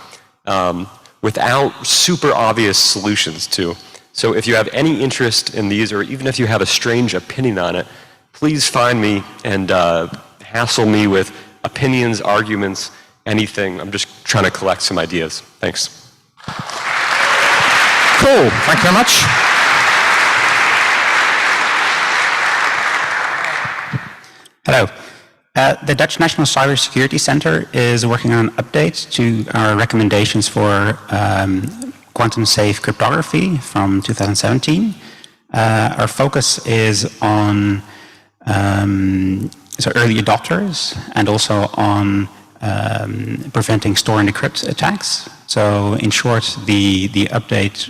without super obvious solutions to. So if you have any interest in these, or even if you have a strange opinion on it, please find me and hassle me with opinions, arguments, anything. I'm just trying to collect some ideas. Thanks. Cool. Thank you very much. Hello. The Dutch National Cybersecurity Center is working on an update to our recommendations for quantum-safe cryptography from 2017. Our focus is on early adopters and also on preventing store and decrypt attacks. So in short, the update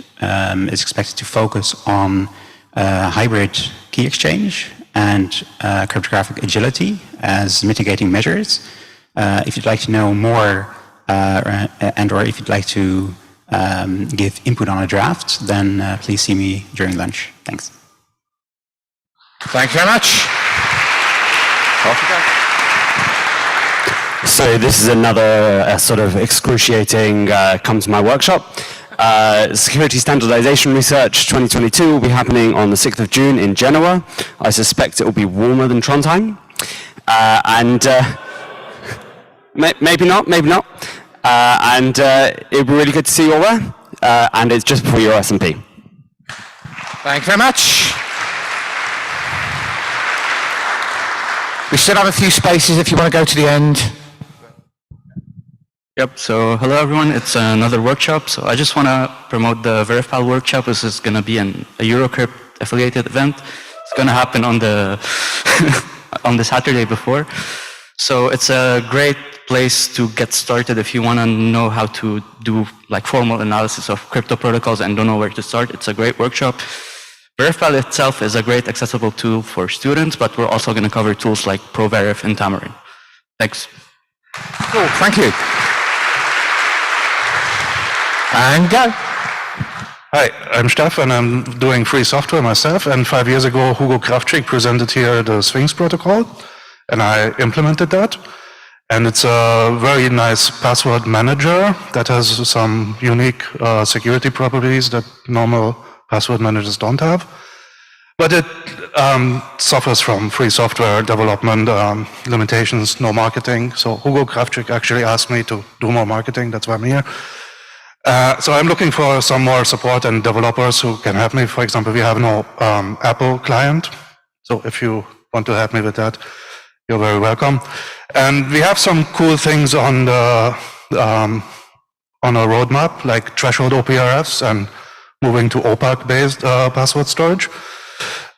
is expected to focus on hybrid key exchange and cryptographic agility as mitigating measures. If you'd like to know more and or if you'd like to give input on a draft, then please see me during lunch. Thanks. Thank you very much. So this is another sort of excruciating come to my workshop. Security Standardization Research 2022 will be happening on the 6th of June in Genoa. I suspect it will be warmer than Trondheim. Maybe not. And it will be really good to see you all there. And it's just before your S&P. Thank you very much. We still have a few spaces if you want to go to the end. Yep, so hello everyone, it's another workshop. So I just want to promote the VerifPal workshop. This is going to be a Eurocrypt affiliated event. It's going to happen on the on the Saturday before. So it's a great place to get started if you want to know how to do like formal analysis of crypto protocols and don't know where to start. It's a great workshop. VerifPal itself is a great accessible tool for students, but we're also going to cover tools like ProVerif and Tamarin. Thanks. Cool, thank you. And go. Hi, I'm Steff, and I'm doing free software myself. And 5 years ago, Hugo Kraftschick presented here the Sphinx protocol, and I implemented that. And it's a very nice password manager that has some unique security properties that normal password managers don't have. But it suffers from free software development limitations, no marketing. So Hugo Kravchuk actually asked me to do more marketing. That's why I'm here. So I'm looking for some more support and developers who can help me. For example, we have no Apple client. So if you want to help me with that, you're very welcome. And we have some cool things on the on our roadmap, like threshold OPRFs and moving to OPAC-based password storage.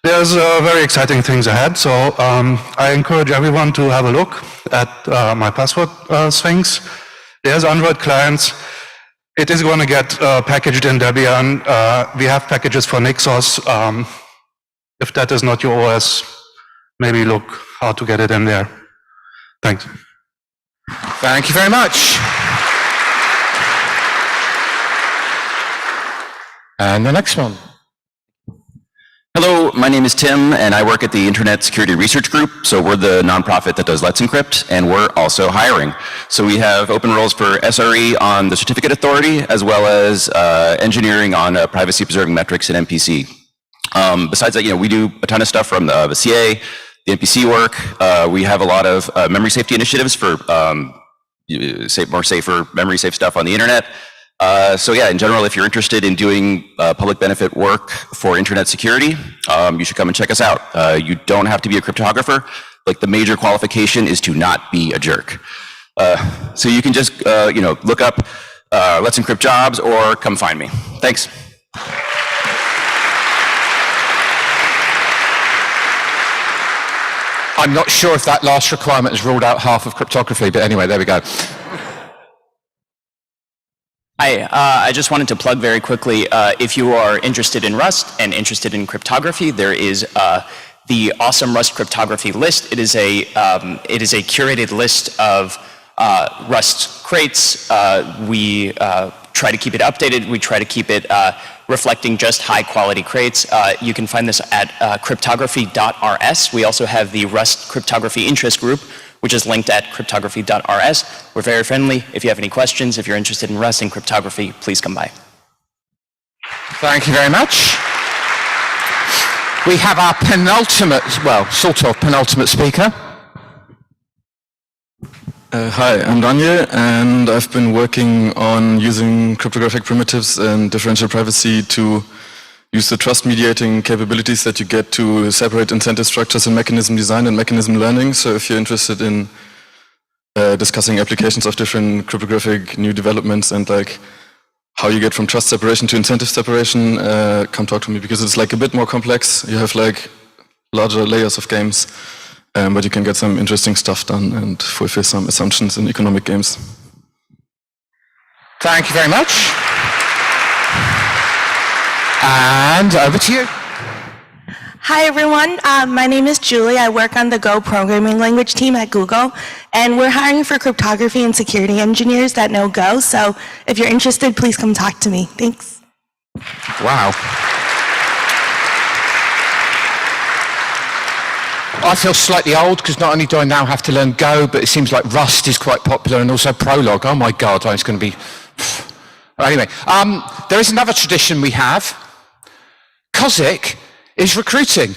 There's very exciting things ahead, so I encourage everyone to have a look at my password Sphinx. There's Android clients. It is going to get packaged in Debian. We have packages for Nixos. If that is not your OS, maybe look how to get it in there. Thanks. Thank you very much. And the next one. Hello, my name is Tim, and I work at the Internet Security Research Group. So we're the nonprofit that does Let's Encrypt, and we're also hiring. So we have open roles for SRE on the Certificate Authority, as well as engineering on privacy preserving metrics and MPC. Besides that, we do a ton of stuff from the CA, the MPC work. We have a lot of memory safety initiatives for more safer memory safe stuff on the internet. So yeah, in general, if you're interested in doing public benefit work for internet security, you should come and check us out. You don't have to be a cryptographer. Like, the major qualification is to not be a jerk. So you can just look up Let's Encrypt jobs or come find me. Thanks. I'm not sure if that last requirement has ruled out half of cryptography, but anyway, there we go. Hi, I just wanted to plug very quickly, if you are interested in Rust and interested in cryptography, there is the awesome Rust cryptography list. It is a curated list of Rust crates. We try to keep it updated. We try to keep it reflecting just high quality crates. You can find this at cryptography.rs. We also have the Rust Cryptography Interest Group, which is linked at cryptography.rs. We're very friendly. If you have any questions, if you're interested in Rust and cryptography, please come by. Thank you very much. We have our penultimate, well, sort of penultimate speaker. Hi, I'm Daniel, and I've been working on using cryptographic primitives and differential privacy to use the trust mediating capabilities that you get to separate incentive structures in mechanism design and mechanism learning. So if you're interested in discussing applications of different cryptographic new developments and like how you get from trust separation to incentive separation, come talk to me, because it's like a bit more complex. You have like larger layers of games, but you can get some interesting stuff done and fulfill some assumptions in economic games. Thank you very much. And over to you. Hi everyone, my name is Julie. I work on the Go programming language team at Google, and we're hiring for cryptography and security engineers that know Go, so if you're interested, please come talk to me. Thanks. Wow. I feel slightly old because not only do I now have to learn Go, but it seems like Rust is quite popular and also Prolog. Oh my God, it's going to be... Anyway, there is another tradition we have. Kozik is recruiting.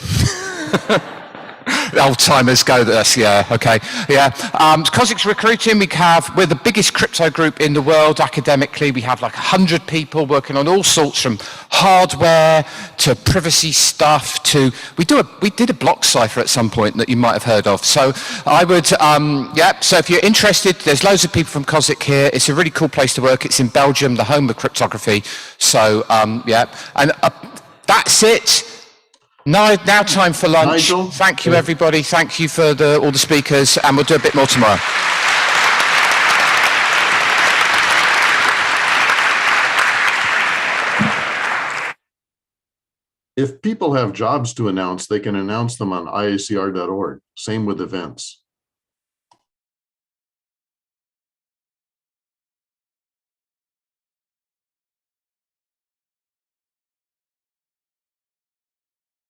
Old timers go this, yeah, okay, yeah. Kozik's recruiting. We're the biggest crypto group in the world academically. We have like 100 people working on all sorts, from hardware to privacy stuff to, we did a block cipher at some point that you might have heard of. So I would, so if you're interested, there's loads of people from Kozik here. It's a really cool place to work. It's in Belgium, the home of cryptography. So, and that's it. Now time for lunch. Nigel? Thank you, everybody. Thank you for all the speakers, and we'll do a bit more tomorrow. If people have jobs to announce, they can announce them on iacr.org. Same with events.